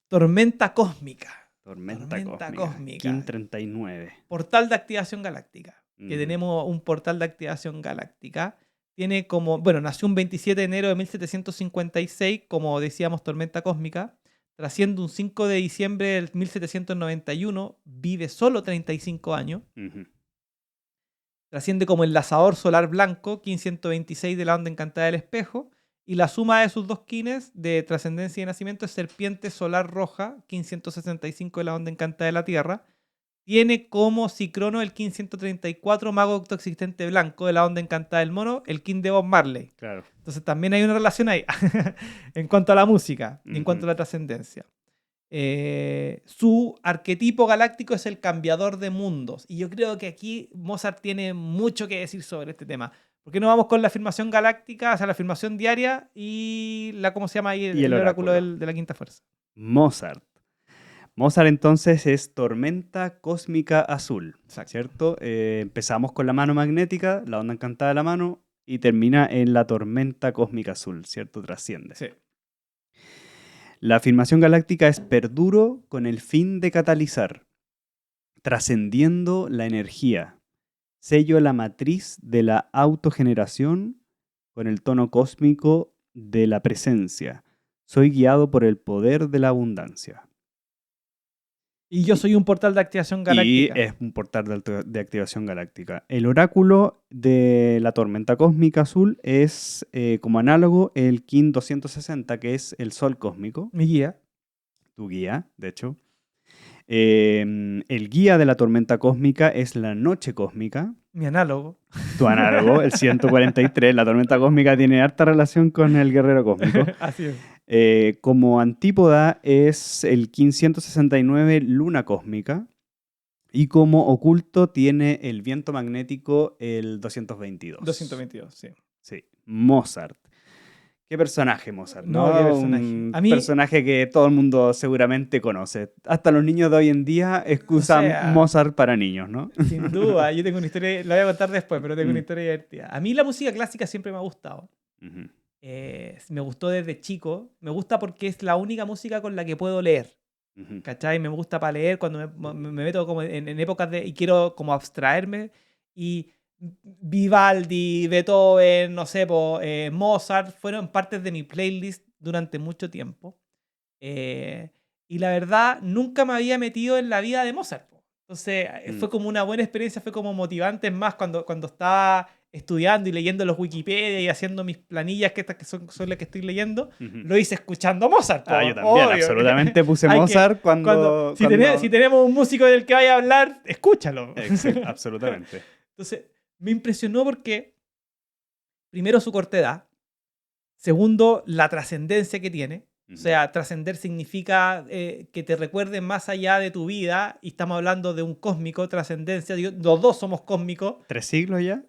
Tormenta cósmica. Tormenta Tormenta cósmica. cósmica. Kin 39. Portal de activación galáctica. Que Ujú. tenemos un portal de activación galáctica. Tiene como, bueno, nació un 27 de enero de 1756, como decíamos, tormenta cósmica. Trasciende un 5 de diciembre del 1791, vive solo 35 años. Ujú. Trasciende como enlazador solar blanco, kin 126 de la onda encantada del espejo. Y la suma de sus dos kines de trascendencia y de nacimiento es serpiente solar roja, kin 165 de la onda encantada de la Tierra. tiene como Cicrono el King 134, Mago Octoexistente Blanco de la onda encantada del mono, el King de Bob Marley. Claro. Entonces también hay una relación ahí en cuanto a la música y en cuanto Ujú. a la trascendencia. Su arquetipo galáctico es el cambiador de mundos. Y yo creo que aquí Mozart tiene mucho que decir sobre este tema. ¿Por qué no vamos con la afirmación galáctica, o sea, la afirmación diaria y la, ¿cómo se llama ahí? Y el El oráculo oráculo. de la quinta fuerza. Mozart. Mozart entonces es tormenta cósmica azul, Exacto. ¿cierto? Empezamos con la mano magnética, la onda encantada de la mano, y termina en la tormenta cósmica azul, ¿cierto? Trasciende. Sí. La afirmación galáctica es perduro con el fin de catalizar, trascendiendo la energía. Sello la matriz de la autogeneración con el tono cósmico de la presencia. Soy guiado por el poder de la abundancia. Y yo soy un portal de activación Y galáctica. es un portal de activación galáctica. El oráculo de la tormenta cósmica azul es como análogo el King 260, que es el sol cósmico, Mi guía. tu guía, de hecho. El guía de la tormenta cósmica es la noche cósmica, Mi análogo. tu análogo, el 143. La tormenta cósmica tiene harta relación con el guerrero cósmico. Así es. Como antípoda es el King 169, luna cósmica. Y como oculto tiene el viento magnético, el 222. 222, sí. Sí, Mozart. ¿Qué personaje Mozart, No, qué no? personaje. Un A mí, personaje que todo el mundo seguramente conoce. Hasta los niños de hoy en día o excusan sea, Mozart para niños, ¿no? sin duda, yo tengo una historia, la voy a contar después, pero tengo una Mm. historia divertida. A mí la música clásica siempre me ha gustado. Ujú, Me gustó desde chico. Me gusta porque es la única música con la que puedo leer. ujú. ¿Cachai? Me gusta para leer cuando me meto como en épocas de... y quiero como abstraerme. Y Vivaldi, Beethoven, no sé, Mozart, fueron partes de mi playlist durante mucho tiempo. Y la verdad, nunca me había metido en la vida de Mozart, po. Entonces, Mm, fue como una buena experiencia, fue como motivante. Es más, cuando estaba estudiando y leyendo los Wikipedia y haciendo mis planillas, que estas que son las que estoy leyendo, ujú. lo hice escuchando Mozart, po, Ah, yo también, obvio. absolutamente puse Hay que, Mozart cuando... si tenemos un músico del que vaya a hablar, escúchalo. Absolutamente. Entonces, me impresionó porque, primero, su corta edad. Segundo, la trascendencia que tiene. O Ujú. sea, trascender significa que te recuerden más allá de tu vida. Y estamos hablando de un cósmico, trascendencia. Los dos somos cósmicos. 3 siglos ya.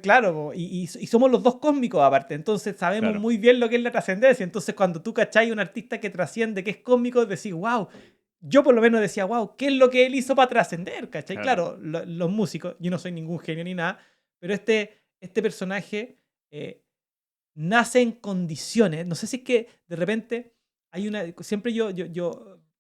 Claro, po, y somos los dos cósmicos aparte. Entonces sabemos Claro. muy bien lo que es la trascendencia. Entonces cuando tú cachai a un artista que trasciende, que es cósmico, decís, wow. Yo por lo menos decía, wow, ¿qué es lo que él hizo para trascender? ¿Cachai? Claro. Claro, los músicos, yo no soy ningún genio ni nada, pero este personaje nace en condiciones. No sé si es que de repente hay una. Siempre yo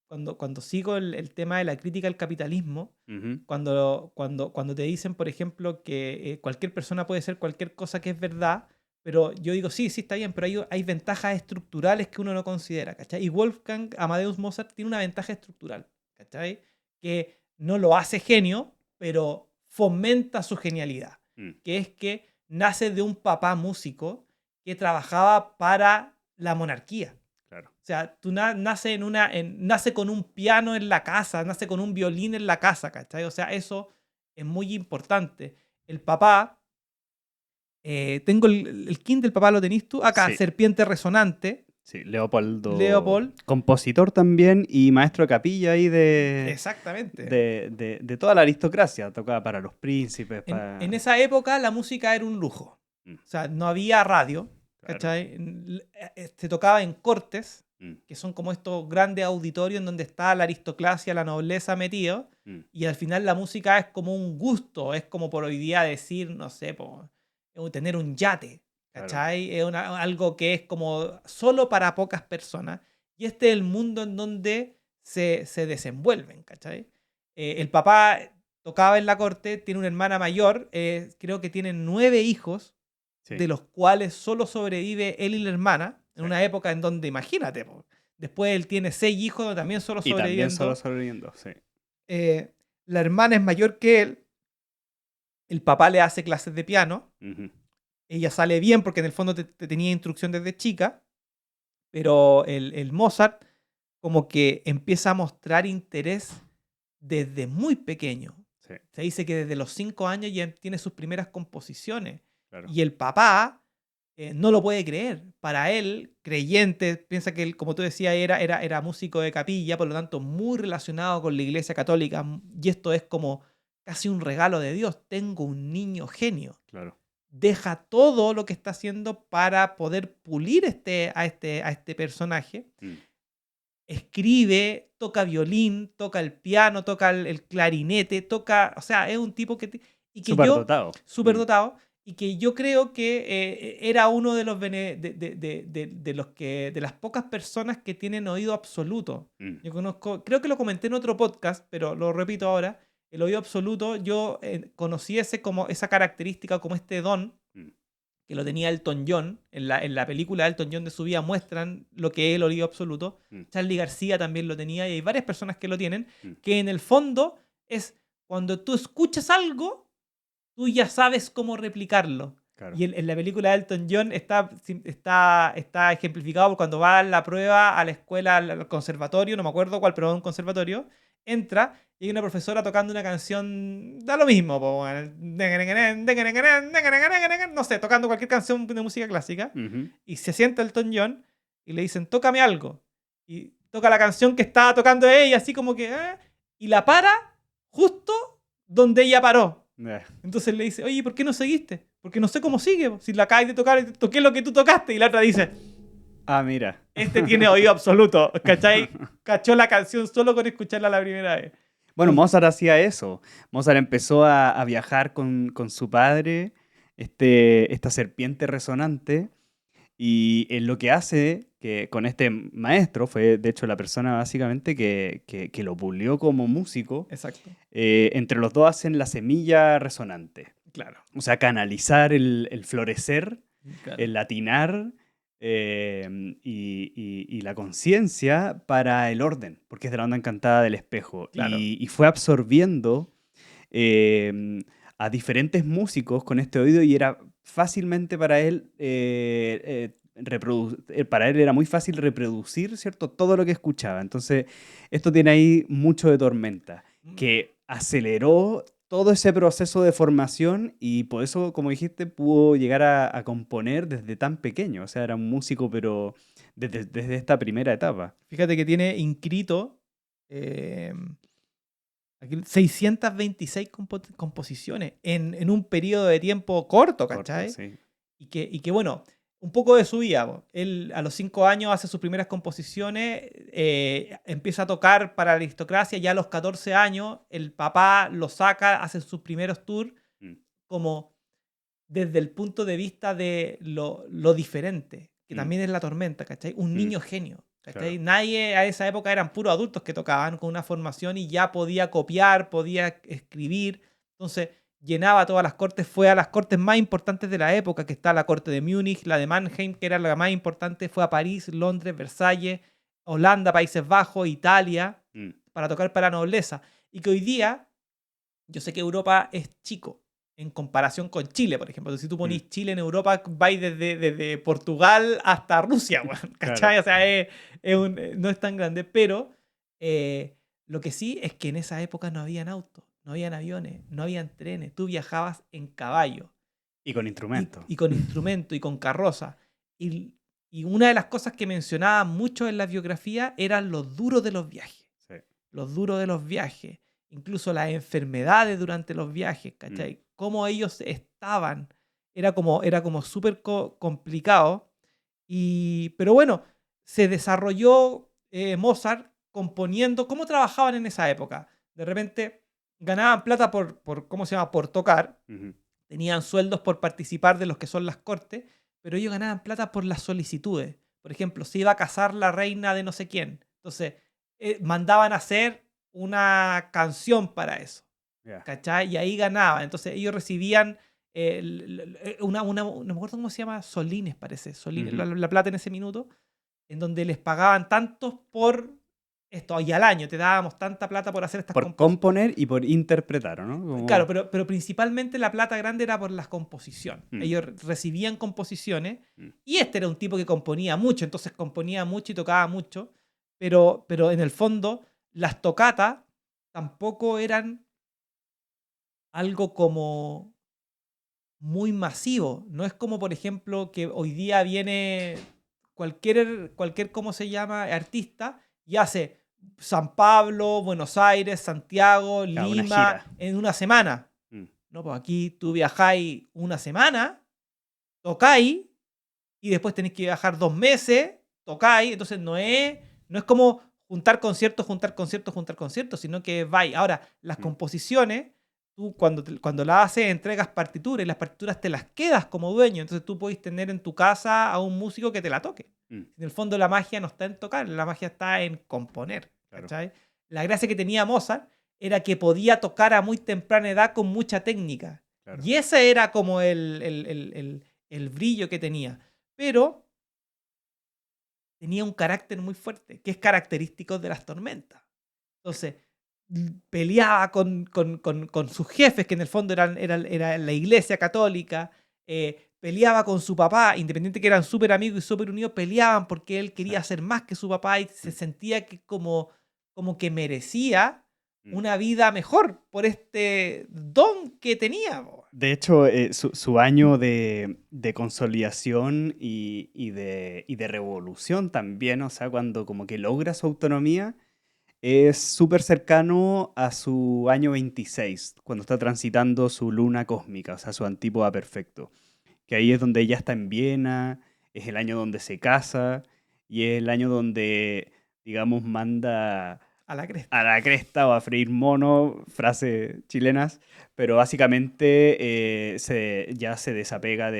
cuando sigo el tema de la crítica al capitalismo, Ujú. cuando te dicen, por ejemplo, que cualquier persona puede ser cualquier cosa que es verdad, pero yo digo, sí, está bien, pero hay ventajas estructurales que uno no considera, ¿cachai? Y Wolfgang Amadeus Mozart tiene una ventaja estructural, ¿cachai? Que no lo hace genio, pero fomenta su genialidad, Mm, que es que nace de un papá músico que trabajaba para la monarquía. claro. O sea, tú nace, nace con un piano en la casa, nace con un violín en la casa, ¿cachai? O sea, eso es muy importante. El papá, tengo el king del papá, ¿lo tenés tú? Acá, Sí. Serpiente Resonante, Sí, Leopoldo, Leopold. compositor también y maestro de capilla ahí Exactamente. de toda la aristocracia. Tocaba para los príncipes, para... En esa época la música era un lujo. Mm, O sea, no había radio, claro. ¿cachai? Se tocaba en cortes, Mm, que son como estos grandes auditorios en donde está la aristocracia, la nobleza metido, mm, y al final la música es como un gusto, es como por hoy día decir, no sé, tener un yate, claro. ¿cachai? Es algo que es como solo para pocas personas, y este es el mundo en donde se desenvuelven, ¿cachai? El papá tocaba en la corte, tiene una hermana mayor, creo que tiene 9 hijos, Sí. de los cuales solo sobrevive él y la hermana, en Sí. una época en donde, imagínate, después él tiene 6 hijos, donde también solo Y también sobreviviendo. solo sobreviviendo, sí. La hermana es mayor que él, el papá le hace clases de piano, Ujú, ella sale bien porque en el fondo te tenía instrucción desde chica, pero el Mozart como que empieza a mostrar interés desde muy pequeño. Sí, Se dice que desde los 5 años ya tiene sus primeras composiciones. claro. Y el papá no lo puede creer. Para él, creyente, piensa que él, como tú decías, era músico de capilla, por lo tanto, muy relacionado con la iglesia católica. Y esto es como casi un regalo de Dios. Tengo un niño genio. Claro. Deja todo lo que está haciendo para poder pulir a este personaje. Mm. Escribe, toca violín, toca el piano, toca el clarinete, toca, o sea, es un tipo y que Súper yo, dotado. súper Mm. dotado, y que yo creo que era uno de los de las pocas personas que tienen oído absoluto. Mm. Yo conozco, creo que lo comenté en otro podcast, pero lo repito ahora, el oído absoluto, yo conocí como esa característica, como este don, Mm. que lo tenía Elton John. En la película Elton John de su vida muestran lo que es el oído absoluto. Mm. Charly García también lo tenía y hay varias personas que lo tienen, Mm. que en el fondo es cuando tú escuchas algo, tú ya sabes cómo replicarlo. Claro. Y en la película de Elton John está ejemplificado por cuando va a la prueba a la escuela, al conservatorio, no me acuerdo cuál, pero a un conservatorio, entra y hay una profesora tocando una canción, da lo mismo, po, no sé, tocando cualquier canción de música clásica, Ujú. y se sienta Elton John y le dicen, tócame algo. Y toca la canción que estaba tocando ella, así como que, y la para justo donde ella paró. Entonces le dice, oye, ¿por qué no seguiste? Porque no sé cómo sigue. Po. Si la acabas de tocar, toqué lo que tú tocaste. Y la otra dice, Ah, mira. este tiene oído absoluto. ¿Cachai? Cachó la canción solo con escucharla la primera vez. Bueno, Mozart hacía eso. Mozart empezó a viajar con su padre, esta serpiente resonante, y lo que hace que con este maestro, fue de hecho la persona básicamente que lo pulió como músico, Exacto. entre los dos hacen la semilla resonante. Claro. O sea, canalizar el florecer, Claro. el latinar y la conciencia para el orden, porque es de la onda encantada del espejo. Claro. Y fue absorbiendo a diferentes músicos con este oído y era fácilmente para él, para él era muy fácil reproducir, ¿cierto? Todo lo que escuchaba. Entonces, esto tiene ahí mucho de Tormenta, que aceleró todo ese proceso de formación y por eso, como dijiste, pudo llegar a componer desde tan pequeño. O sea, era un músico, pero desde esta primera etapa. Fíjate que tiene inscrito aquí 626 composiciones en un periodo de tiempo corto, ¿cachai? Corto, sí. Y que, bueno, un poco de su vida. Po. Él a los 5 años hace sus primeras composiciones, empieza a tocar para la aristocracia, ya a los 14 años el papá lo saca, hace sus primeros tours, Mm. como desde el punto de vista de lo diferente, que Mm. también es la tormenta, ¿cachai? Un Mm. niño genio, ¿cachai? Claro. Nadie a esa época eran puros adultos que tocaban con una formación y ya podía copiar, podía escribir. Entonces llenaba todas las cortes, fue a las cortes más importantes de la época, que está la corte de Múnich, la de Mannheim, que era la más importante, fue a París, Londres, Versalles, Holanda, Países Bajos, Italia, Mm. para tocar para la nobleza. Y que hoy día, yo sé que Europa es chico en comparación con Chile, por ejemplo. Si tú ponís Chile en Europa, vais desde Portugal hasta Rusia, weón, ¿cachai? Claro. O sea, no es tan grande, pero lo que sí es que en esa época no habían autos, no habían aviones, no habían trenes. Tú viajabas en caballo Y con instrumentos. y con instrumento y con carroza. Y una de las cosas que mencionaba mucho en la biografía eran los duros de los viajes. Sí. Los duros de los viajes. Incluso las enfermedades durante los viajes, ¿cachai? Cómo ellos estaban. Era como súper complicado. Pero bueno, se desarrolló Mozart componiendo. ¿Cómo trabajaban en esa época? De repente ganaban plata por ¿cómo se llama? Por tocar. Ujú. Tenían sueldos por participar de los que son las cortes, pero ellos ganaban plata por las solicitudes. Por ejemplo, se iba a casar la reina de no sé quién. Entonces, mandaban a hacer una canción para eso. Yeah. ¿Cachai? Y ahí ganaban. Entonces, ellos recibían no me acuerdo cómo se llama, solines parece, solines, Ujú. la plata en ese minuto, en donde les pagaban tantos por esto, y al año te dábamos tanta plata por hacer estas Por componer y por interpretar, ¿no? Como- Claro, pero principalmente la plata grande era por las composiciones. Mm. Ellos recibían composiciones Mm. y este era un tipo que componía mucho, entonces componía mucho y tocaba mucho, pero en el fondo las tocatas tampoco eran algo como muy masivo. No es como, por ejemplo, que hoy día viene cualquier ¿cómo se llama? Artista y hace San Pablo, Buenos Aires, Santiago, Claro, una Lima gira. en una semana. Mm, No, pues aquí tú viajáis una semana, tocáis y después tenéis que viajar 2 meses, tocáis. Entonces no es como juntar conciertos, juntar conciertos, juntar conciertos, sino que vais. Ahora, las mm, composiciones, tú cuando las haces, entregas partituras y las partituras te las quedas como dueño. Entonces tú podés tener en tu casa a un músico que te la toque. mm, En el fondo la magia no está en tocar, la magia está en componer. claro, ¿Cachai? La gracia que tenía Mozart era que podía tocar a muy temprana edad con mucha técnica. claro. Y ese era como el brillo que tenía. Pero tenía un carácter muy fuerte, que es característico de las tormentas. Entonces, peleaba con sus jefes, que en el fondo era la iglesia católica, peleaba con su papá, independiente que eran súper amigos y súper unidos, peleaban porque él Sí. quería ser más que su papá y se Mm, sentía que como que merecía mm. una vida mejor por este don que tenía. Po. De hecho, su año de consolidación y de revolución también, o sea, cuando como que logra su autonomía, es súper cercano a su año 26, cuando está transitando su luna cósmica, o sea, su antípoda perfecto. Que ahí es donde ella está en Viena, es el año donde se casa y es el año donde, digamos, manda A la a cresta. la cresta o a freír mono, frases chilenas, pero básicamente ya se desapega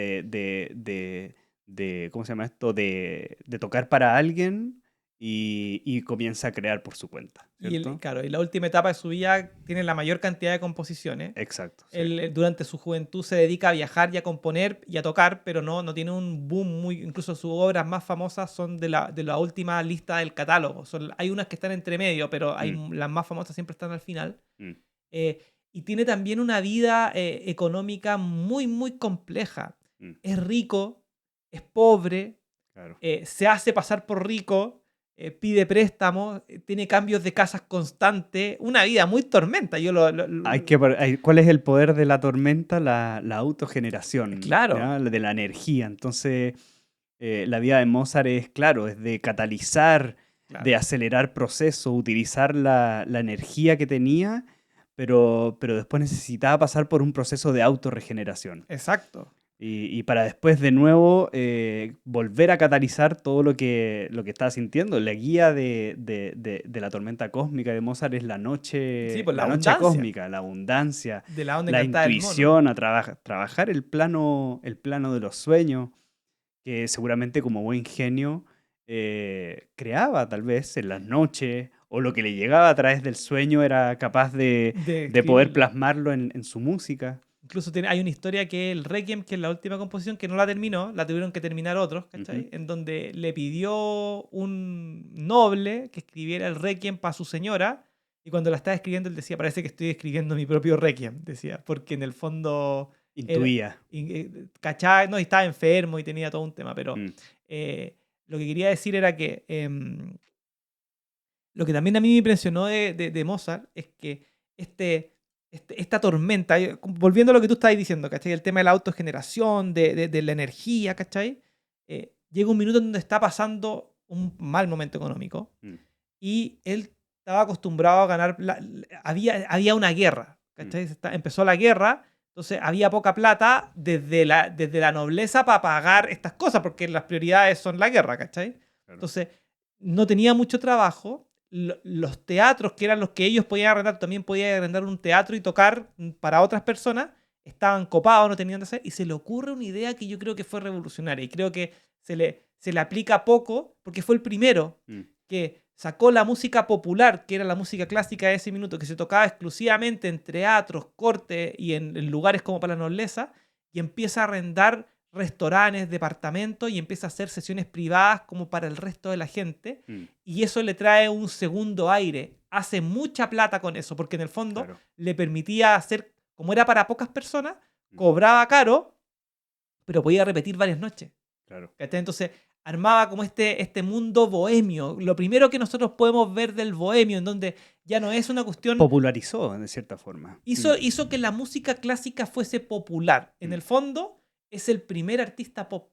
¿cómo se llama esto? De tocar para alguien y comienza a crear por su cuenta, ¿cierto? Claro, y la última etapa de su vida tiene la mayor cantidad de composiciones. Exacto, sí. Él durante su juventud se dedica a viajar y a componer y a tocar, pero no tiene un boom muy. Incluso sus obras más famosas son de la última lista del catálogo. Hay unas que están entre medio, pero Mm, las más famosas siempre están al final. mm, Y tiene también una vida económica muy, muy compleja. mm, Es rico, es pobre, claro. se hace pasar por rico, pide préstamos, tiene cambios de casas constantes, una vida muy tormenta. ¿Cuál es el poder de la tormenta? La autogeneración, Claro, ¿ya? De la energía. Entonces, la vida de Mozart es, claro, es de catalizar, de claro, acelerar procesos, utilizar la energía que tenía, pero después necesitaba pasar por un proceso de autorregeneración. exacto. Y para después de nuevo volver a catalizar todo lo que estaba sintiendo. La guía de la tormenta cósmica de Mozart es Sí, pues la la noche abundancia cósmica, la abundancia, de la onda la encantada del mono. intuición, trabajar el plano de los sueños, que seguramente como buen genio creaba tal vez en las noches, o lo que le llegaba a través del sueño era capaz de, De de poder escribirla. plasmarlo en su música. Incluso hay una historia que el Requiem, que es la última composición, que no la terminó, la tuvieron que terminar otros, Ujú. ¿cachai? En donde le pidió un noble que escribiera el Requiem para su señora, y cuando la estaba escribiendo él decía, parece que estoy escribiendo mi propio Requiem, decía, porque en el fondo era, Intuía. ¿cachai? No, y estaba enfermo y tenía todo un tema, pero Mm, lo que quería decir era que lo que también a mí me impresionó de Mozart es que esta tormenta, volviendo a lo que tú estabas diciendo, ¿cachai? El tema de la autogeneración, de la energía, ¿cachai? Llega un minuto en donde está pasando un mal momento económico mm, y él estaba acostumbrado a ganar. Había una guerra, mm, ¿cachai? Empezó la guerra, entonces había poca plata desde la nobleza para pagar estas cosas, porque las prioridades son la guerra, ¿cachai? claro. Entonces no tenía mucho trabajo. Los teatros, que eran los que ellos podían arrendar, también podían arrendar un teatro y tocar para otras personas, estaban copados, no tenían que hacer, y se le ocurre una idea que yo creo que fue revolucionaria, y creo que se le aplica poco, porque fue el primero Mm, que sacó la música popular, que era la música clásica de ese minuto, que se tocaba exclusivamente en teatros, cortes y en lugares como para la nobleza, y empieza a arrendar restaurantes, departamentos, y empieza a hacer sesiones privadas como para el resto de la gente, mm, y eso le trae un segundo aire. Hace mucha plata con eso, porque en el fondo claro. le permitía hacer, como era para pocas personas, Mm, cobraba caro, pero podía repetir varias noches. claro. ¿Cachai? Entonces armaba como este mundo bohemio. Lo primero que nosotros podemos ver del bohemio, en donde ya no es una cuestión... Popularizó, de cierta forma. Hizo que la música clásica fuese popular. En el fondo, es el primer artista pop.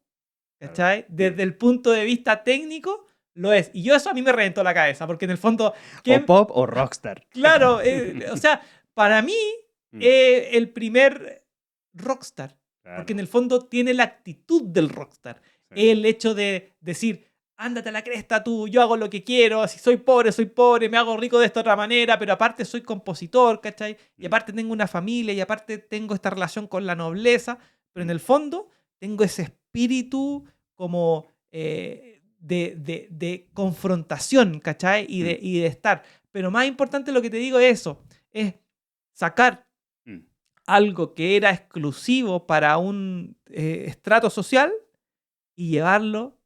¿Cachai? Desde el punto de vista técnico, lo es. Y eso a mí me reventó la cabeza, porque en el fondo... O pop o rockstar. Claro, o sea, para mí, el primer rockstar. Claro. Porque en el fondo tiene la actitud del rockstar. Sí. El hecho de decir, ándate a la cresta tú, yo hago lo que quiero, si soy pobre, me hago rico de esta otra manera, pero aparte soy compositor, ¿cachai? Y aparte tengo una familia, y aparte tengo esta relación con la nobleza, pero en el fondo tengo ese espíritu como de confrontación, ¿cachai? Y de estar. Pero más importante lo que te digo es eso, es sacar algo que era exclusivo para un estrato social y llevarlo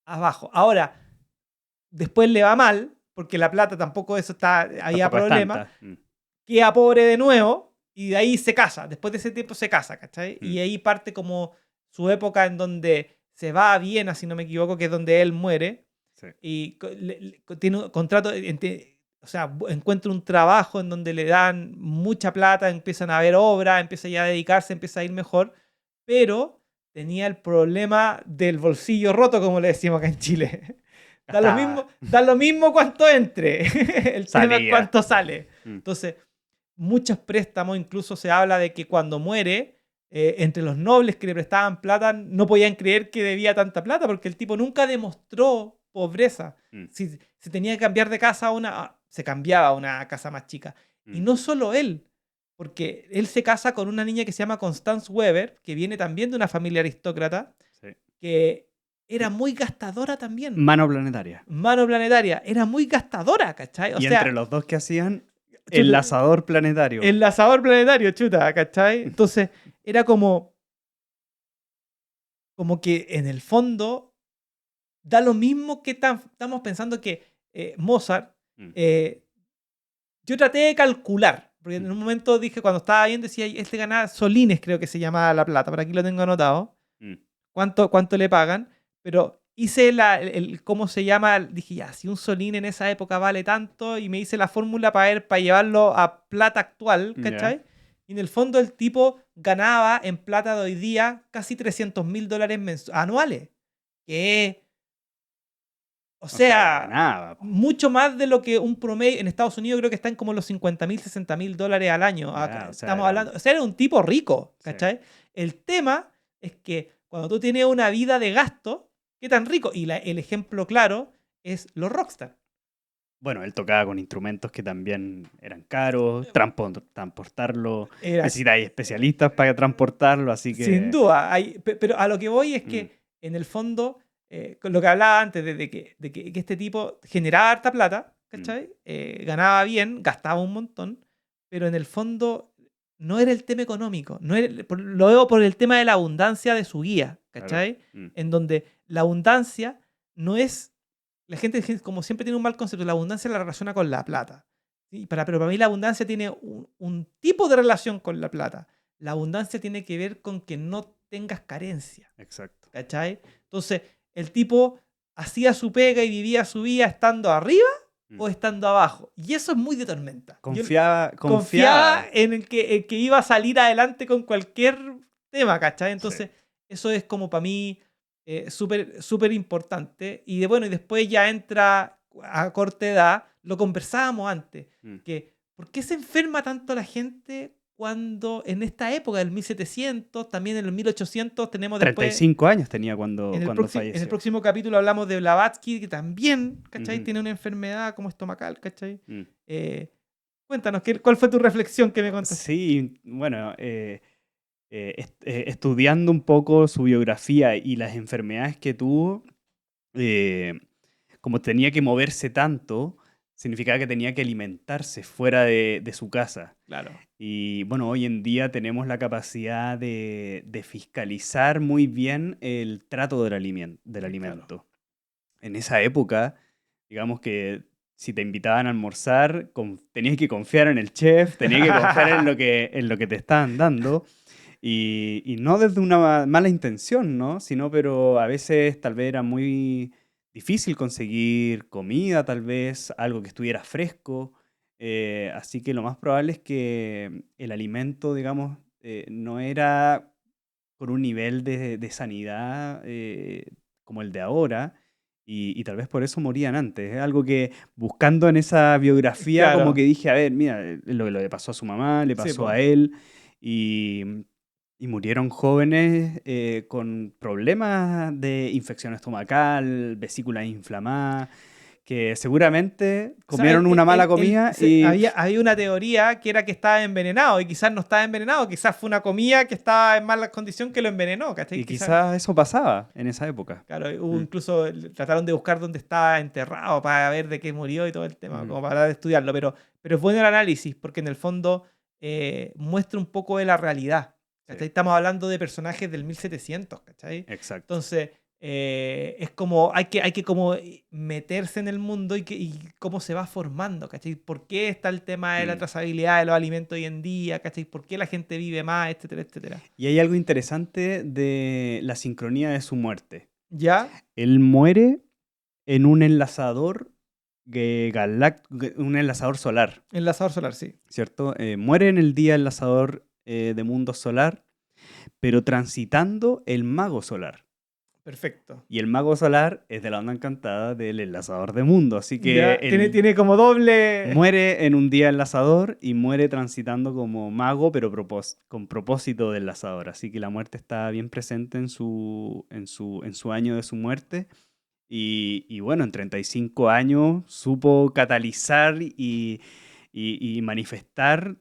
abajo. Ahora, después le va mal, porque la plata tampoco eso está, había problema, queda pobre de nuevo y de ahí se casa. Después de ese tiempo se casa, ¿cachai? Y ahí parte como su época en donde se va a Viena, si no me equivoco, que es donde él muere. Sí. Y tiene un contrato... O sea, encuentra un trabajo en donde le dan mucha plata, empiezan a ver obras, empieza ya a dedicarse, empieza a ir mejor, pero tenía el problema del bolsillo roto, como le decimos acá en Chile. Da lo mismo cuánto entre, el tema es cuánto sale. Entonces, muchos préstamos, incluso se habla de que cuando muere, entre los nobles que le prestaban plata, no podían creer que debía tanta plata, porque el tipo nunca demostró pobreza. Si tenía que cambiar de casa se cambiaba a una casa más chica. Y no solo él, porque él se casa con una niña que se llama Constance Weber, que viene también de una familia aristócrata, que era muy gastadora también. Mano planetaria. Era muy gastadora, ¿cachai? O sea, entre los dos que hacían, enlazador planetario. Enlazador planetario, chuta, ¿cachai? Entonces, era como que en el fondo da lo mismo que estamos pensando que Mozart. Yo traté de calcular, porque en un momento dije, cuando estaba viendo, decía, este ganaba solines, creo que se llamaba la plata, por aquí lo tengo anotado. ¿Cuánto le pagan? Pero hice ¿cómo se llama? Dije, ya, si un solín en esa época vale tanto, y me hice la fórmula para llevarlo a plata actual, ¿cachai? Y en el fondo el tipo ganaba en plata de hoy día casi $300,000 anuales. Que o sea, ganaba mucho más de lo que un promedio en Estados Unidos, creo que están como los $50,000, $60,000 al año. Acá, estamos hablando, o sea, era un tipo rico, ¿cachai? Sí. El tema es que cuando tú tienes una vida de gasto, ¿qué tan rico? Y el ejemplo claro es los rockstar. Bueno, él tocaba con instrumentos que también eran caros, transportarlo, necesitáis especialistas para transportarlo, así que... Sin duda, pero a lo que voy es que en el fondo... con lo que hablaba antes, de que este tipo generaba harta plata, ¿cachai? Ganaba bien, gastaba un montón, pero en el fondo no era el tema económico. Lo veo por el tema de la abundancia de su guía, ¿cachai? Claro. En donde la abundancia no es... La gente, como siempre, tiene un mal concepto. La abundancia la relaciona con la plata. ¿Sí? Pero para mí la abundancia tiene un tipo de relación con la plata. La abundancia tiene que ver con que no tengas carencia. Exacto. ¿Cachai? Entonces... El tipo hacía su pega y vivía su vida estando arriba o estando abajo. Y eso es muy de Tormenta. Confiaba en el que iba a salir adelante con cualquier tema, ¿cachai? Entonces, eso es como para mí súper importante. Y después ya entra a corta edad, lo conversábamos antes, que ¿por qué se enferma tanto la gente cuando en esta época del 1700, también en el 1800 tenemos después... 35 años tenía cuando falleció. En el próximo capítulo hablamos de Blavatsky, que también, ¿cachai? Tiene una enfermedad como estomacal, ¿cachai? Cuéntanos, ¿cuál fue tu reflexión que me contaste? Sí, bueno, estudiando un poco su biografía y las enfermedades que tuvo, como tenía que moverse tanto, significaba que tenía que alimentarse fuera de su casa. Claro. Y bueno, hoy en día tenemos la capacidad de fiscalizar muy bien el trato del alimento. Claro. En esa época, digamos que si te invitaban a almorzar, tenías que confiar en el chef, tenías que confiar en lo que te estaban dando. Y no desde una mala intención, ¿no? Pero a veces tal vez era muy difícil conseguir comida, tal vez, algo que estuviera fresco. Así que lo más probable es que el alimento, digamos, no era con un nivel de sanidad como el de ahora, y tal vez por eso morían antes. Es algo que buscando en esa biografía, como que Claro, dije, a ver, mira, lo que le pasó a su mamá, le sí, pasó a po. él, y, y murieron jóvenes con problemas de infección estomacal, vesícula inflamada, que seguramente O sea, comieron una mala comida y, había una teoría que era que estaba envenenado y quizás no estaba envenenado, quizás fue una comida que estaba en mala condición que lo envenenó, ¿cachai? y Quizás, quizás eso pasaba en esa época. claro, Mm, incluso trataron de buscar dónde estaba enterrado para ver de qué murió y todo el tema, ujú. como para estudiarlo, pero es bueno el análisis porque en el fondo muestra un poco de la realidad, Sí, ¿cachai? Estamos hablando de personajes del 1700, ¿cachai? exacto. Entonces, es como, hay que como meterse en el mundo y cómo se va formando, ¿cachai? ¿Por qué está el tema de la Mm. trazabilidad de los alimentos hoy en día, ¿cachai? ¿Por qué la gente vive más, etcétera, etcétera? Y hay algo interesante de la sincronía de su muerte. ¿Ya? Él muere en un enlazador un enlazador solar, Enlazador solar, sí. ¿cierto? Muere en el día enlazador de mundo solar, pero transitando el mago solar. Perfecto. Y el mago solar es de la onda encantada del enlazador de mundo, así que Ya, tiene como doble. muere en un día enlazador y muere transitando como mago, pero con propósito de enlazador. Así que la muerte está bien presente en su año de su muerte. Y bueno, en 35 años supo catalizar y manifestar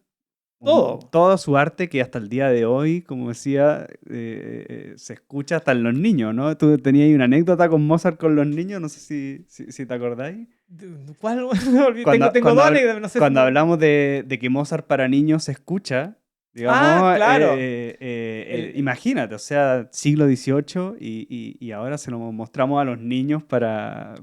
Todo. toda su arte que hasta el día de hoy, como decía, se escucha hasta en los niños, ¿no? Tú tenías ahí una anécdota con Mozart con los niños, no sé si te acordáis. ¿Cuál? Tengo, Cuando, tengo cuando, dos habl- anécdotas, no sé si cuando hablamos de que Mozart para niños se escucha, Ah, digamos, claro. imagínate, o sea, siglo XVIII y ahora se lo mostramos a los niños para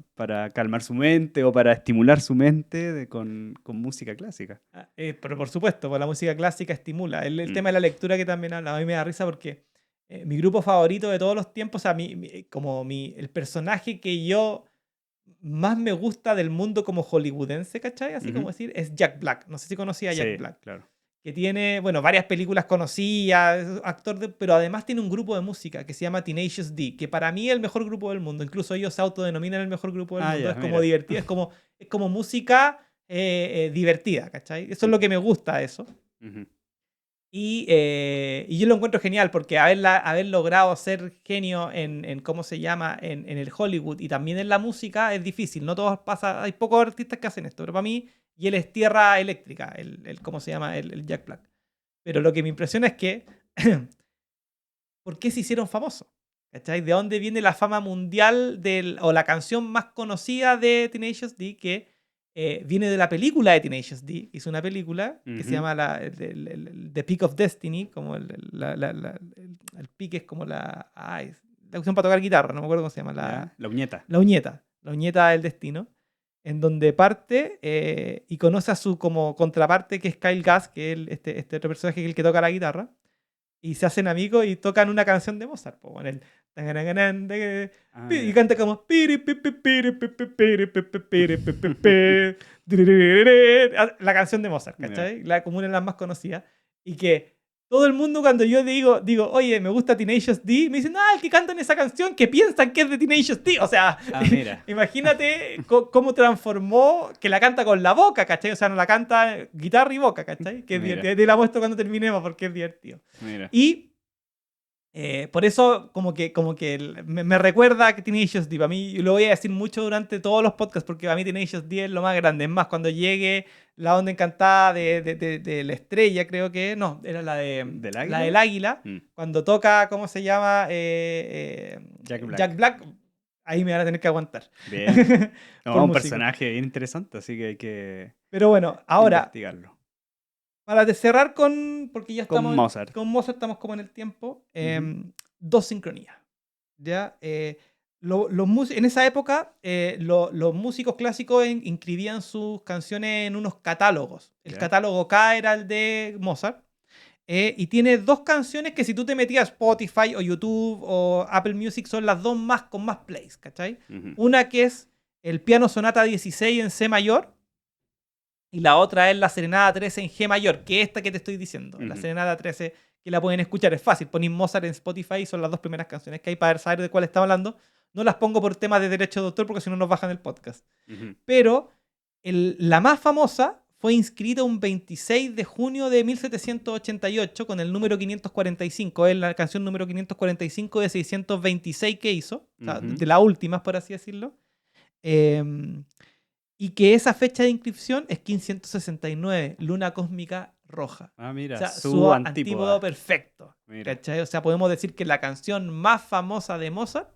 calmar su mente o para estimular su mente con música clásica. Pero por supuesto, pues la música clásica estimula. El Mm, tema de la lectura que también habla, a mí me da risa porque mi grupo favorito de todos los tiempos, o sea, el personaje que yo más me gusta del mundo como hollywoodense, ¿cachai? Así como ujú. decir, es Jack Black. No sé si conocía a Jack Sí, Black. claro. Que tiene, bueno, varias películas conocidas, es actor pero además tiene un grupo de música que se llama Tenacious D, que para mí es el mejor grupo del mundo. Incluso ellos se autodenominan el mejor grupo del Ah, mundo. ya, Es como mira. divertido, es como música divertida, ¿cachai? Eso es lo que me gusta de eso. Ujú. Y yo lo encuentro genial porque haber logrado ser genio en cómo se llama, en el Hollywood y también en la música es difícil. No todos pasa, hay pocos artistas que hacen esto, pero para mí, y él es tierra eléctrica, ¿cómo se llama? El Jack Black. Pero lo que me impresiona es que, ¿por qué se hicieron famosos? ¿Cachai? ¿De dónde viene la fama mundial o la canción más conocida de Tenacious D? Que viene de la película de Tenacious D. Hizo una película que se Ujú. llama The Peak of Destiny, como el pique es como la cuestión para tocar guitarra, no me acuerdo cómo se llama, Ya, la uñeta. la uñeta del destino, en donde parte y conoce a su como contraparte que es Kyle Gass, que es este otro personaje que es el que toca la guitarra, y se hacen amigos y tocan una canción de Mozart, po, en el Ah, y ya. canta como la canción de Mozart, Mira. ¿cachai? Como una de las más conocidas. Y que todo el mundo cuando yo digo, oye, me gusta Tenacious D, me dicen, ah, el que cantan esa canción, que piensan que es de Tenacious D. O sea, Ah, mira. imagínate cómo transformó que la canta con la boca, ¿cachai? O sea, no la canta guitarra y boca, ¿cachai? Que es Mira, divertido. Te la muestro cuando terminemos porque es divertido. mira. Y por eso como que me recuerda a Tenacious D. Para mí, y lo voy a decir mucho durante todos los podcasts porque para mí Tenacious D es lo más grande. Es más, cuando llegue la onda encantada de la estrella, creo que, no, era ¿Del la águila? del águila, Mm, cuando toca, ¿cómo se llama? Jack Jack Black. Black, ahí me van a tener que aguantar. Bien. No, Por un músico. personaje bien interesante, así que hay que Pero bueno, ahora, investigarlo. para cerrar porque ya Con estamos Mozart. con Mozart, estamos como en el tiempo, Ujú. dos sincronías. ¿Ya? En esa época, los músicos clásicos inscribían sus canciones en unos catálogos. El Ya. catálogo K era el de Mozart. Y tiene dos canciones que si tú te metías a Spotify o YouTube o Apple Music son las dos más con más plays, ¿cachai? Ujú. Una que es el piano sonata 16 en C mayor y la otra es la Serenata 13 en G mayor, que es esta que te estoy diciendo. La Serenata 13, que la pueden escuchar, es fácil. Ponéis Mozart en Spotify y son las dos primeras canciones que hay para saber de cuál estamos hablando. No las pongo por temas de derecho de autor porque si no nos bajan el podcast. Pero la más famosa fue inscrita un 26 de junio de 1788 con el número 545. Es la canción número 545 de 626 que hizo, o sea, de las últimas, por así decirlo. Y que esa fecha de inscripción es 1569, luna cósmica roja. Ah, mira, O sea, su antípodo perfecto. ¿Cachai? O sea, podemos decir que la canción más famosa de Mozart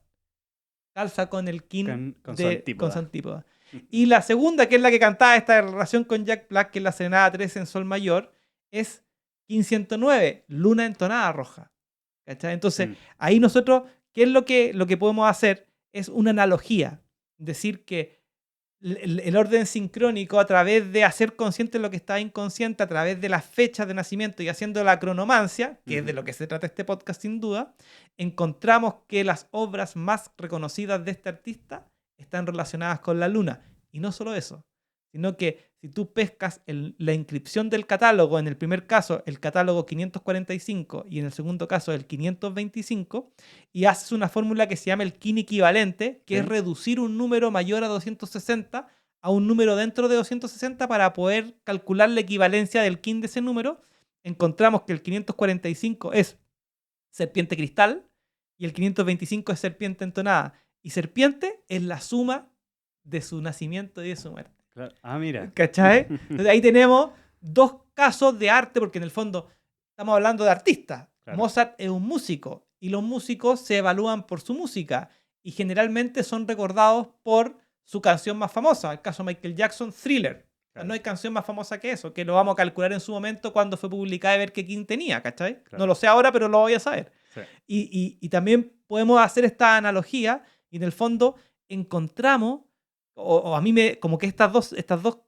calza con el kin con su antípoda. Y la segunda, que es la que cantaba esta relación con Jack Black, que es la Serenata 13 en sol mayor, es 1509, luna entonada roja. ¿Cachai? Entonces, ahí nosotros, ¿qué es lo que podemos hacer? Es una analogía. Decir que el orden sincrónico, a través de hacer consciente lo que está inconsciente, a través de las fechas de nacimiento y haciendo la cronomancia, que es de lo que se trata este podcast sin duda, encontramos que las obras más reconocidas de este artista están relacionadas con la luna. Y no solo eso, sino que si tú pescas la inscripción del catálogo, en el primer caso el catálogo 545 y en el segundo caso el 525, y haces una fórmula que se llama el kin equivalente, que es reducir un número mayor a 260 a un número dentro de 260 para poder calcular la equivalencia del kin de ese número, encontramos que el 545 es serpiente cristal y el 525 es serpiente entonada. Y serpiente es la suma de su nacimiento y de su muerte. Claro. Ah, mira. ¿Cachai? Entonces ahí tenemos dos casos de arte, porque en el fondo estamos hablando de artistas. Claro. Mozart es un músico y los músicos se evalúan por su música y generalmente son recordados por su canción más famosa. El caso de Michael Jackson, Thriller. Claro. No hay canción más famosa que eso, que lo vamos a calcular en su momento cuando fue publicada y ver qué quién tenía, ¿cachai? Claro. No lo sé ahora, pero lo voy a saber. Sí. Y también podemos hacer esta analogía y en el fondo encontramos, o a mí como que estas dos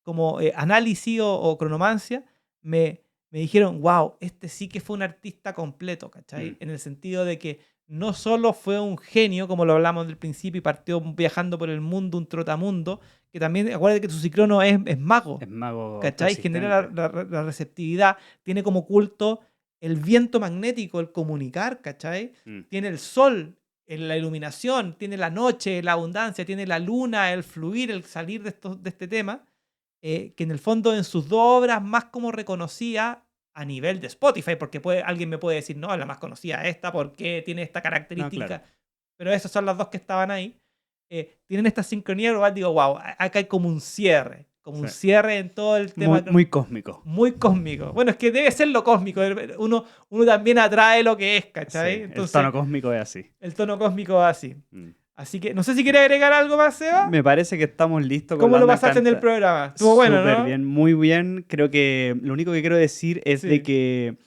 como análisis o cronomancia me dijeron, wow, este sí que fue un artista completo, ¿cachai? En el sentido de que no solo fue un genio, como lo hablamos del principio, y partió viajando por el mundo, un trotamundo, que también, acuérdate que Tucicrono es mago. Es mago. ¿Cachai? Genera la receptividad, tiene como culto el viento magnético, el comunicar, ¿cachai? Tiene el sol, en la iluminación, tiene la noche, la abundancia, tiene la luna, el fluir, el salir de este tema, que en el fondo en sus dos obras más como reconocía a nivel de Spotify, porque alguien me puede decir, no, la más conocida esta porque tiene esta característica, no, claro. Pero esas son las dos que estaban ahí. Tienen esta sincronía global, digo, wow, acá hay como un cierre. Como un cierre en todo el tema. Muy cósmico. Muy cósmico. Bueno, es que debe ser lo cósmico. Uno también atrae lo que es, ¿cachai? Sí, entonces, el tono cósmico es así. El tono cósmico es así. Así que, no sé si quiere agregar algo más, Seba. Me parece que estamos listos. ¿Cómo lo pasaste en el programa? Estuvo bueno, ¿no? Súper bien, muy bien. Creo que lo único que quiero decir es de que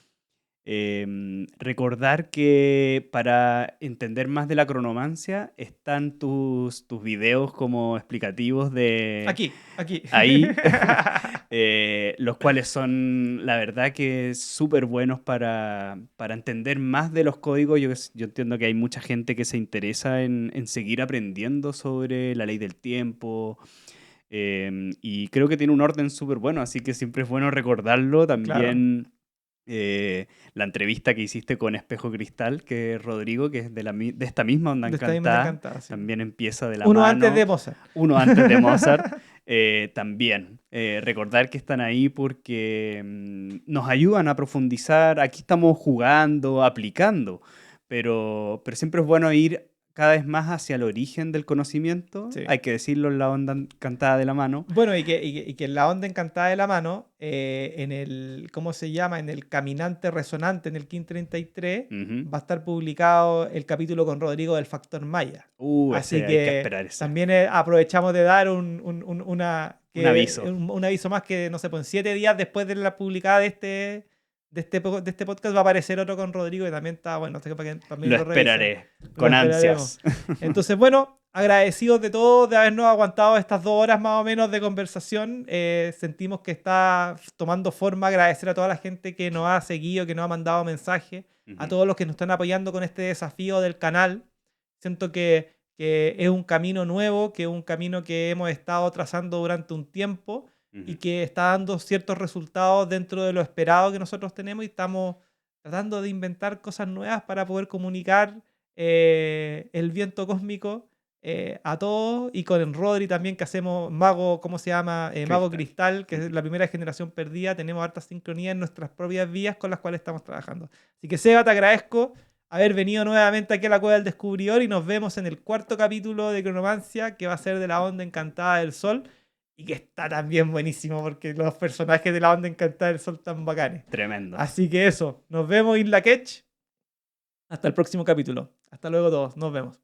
recordar que para entender más de la cronomancia están tus videos como explicativos de... Aquí. Ahí. Los cuales son, la verdad, que súper buenos para entender más de los códigos. Yo entiendo que hay mucha gente que se interesa en seguir aprendiendo sobre la ley del tiempo. Y creo que tiene un orden súper bueno, así que siempre es bueno recordarlo. También... Claro. La entrevista que hiciste con Espejo Cristal, que es Rodrigo, que es de esta misma Onda Encantada, sí. También empieza de la mano. Uno antes de Mozart. También recordar que están ahí porque nos ayudan a profundizar. Aquí estamos jugando, aplicando, pero siempre es bueno ir cada vez más hacia el origen del conocimiento. Sí. Hay que decirlo, en la Onda Encantada de la Mano. Bueno, y que en la Onda Encantada de la Mano, en el, ¿cómo se llama? En el Caminante Resonante, en el KIN 33, va a estar publicado el capítulo con Rodrigo del Factor Maya. Así que, hay que esperar ese. También aprovechamos de dar un aviso. Un aviso más que, no sé, pues en 7 días después de la publicada de este podcast va a aparecer otro con Rodrigo y también está bueno. También lo esperaré con ansias. Entonces, bueno, agradecidos de todos de habernos aguantado estas 2 horas más o menos de conversación. Sentimos que está tomando forma. Agradecer a toda la gente que nos ha seguido, que nos ha mandado mensajes, a todos los que nos están apoyando con este desafío del canal. Siento que es un camino nuevo, que es un camino que hemos estado trazando durante un tiempo, y que está dando ciertos resultados dentro de lo esperado que nosotros tenemos y estamos tratando de inventar cosas nuevas para poder comunicar el viento cósmico a todos y con el Rodri también que hacemos Mago, ¿cómo se llama? Mago Cristal, que es la primera generación perdida. Tenemos harta sincronía en nuestras propias vías con las cuales estamos trabajando. Así que Seba, te agradezco haber venido nuevamente aquí a la Cueva del Descubridor y nos vemos en el 4º capítulo de Cronomancia, que va a ser de la Onda Encantada del Sol y que está también buenísimo porque los personajes de la Onda Encantada del Sol están bacanes. Tremendo. Así que eso, nos vemos en la Ketch. Hasta el próximo capítulo. Hasta luego todos, nos vemos.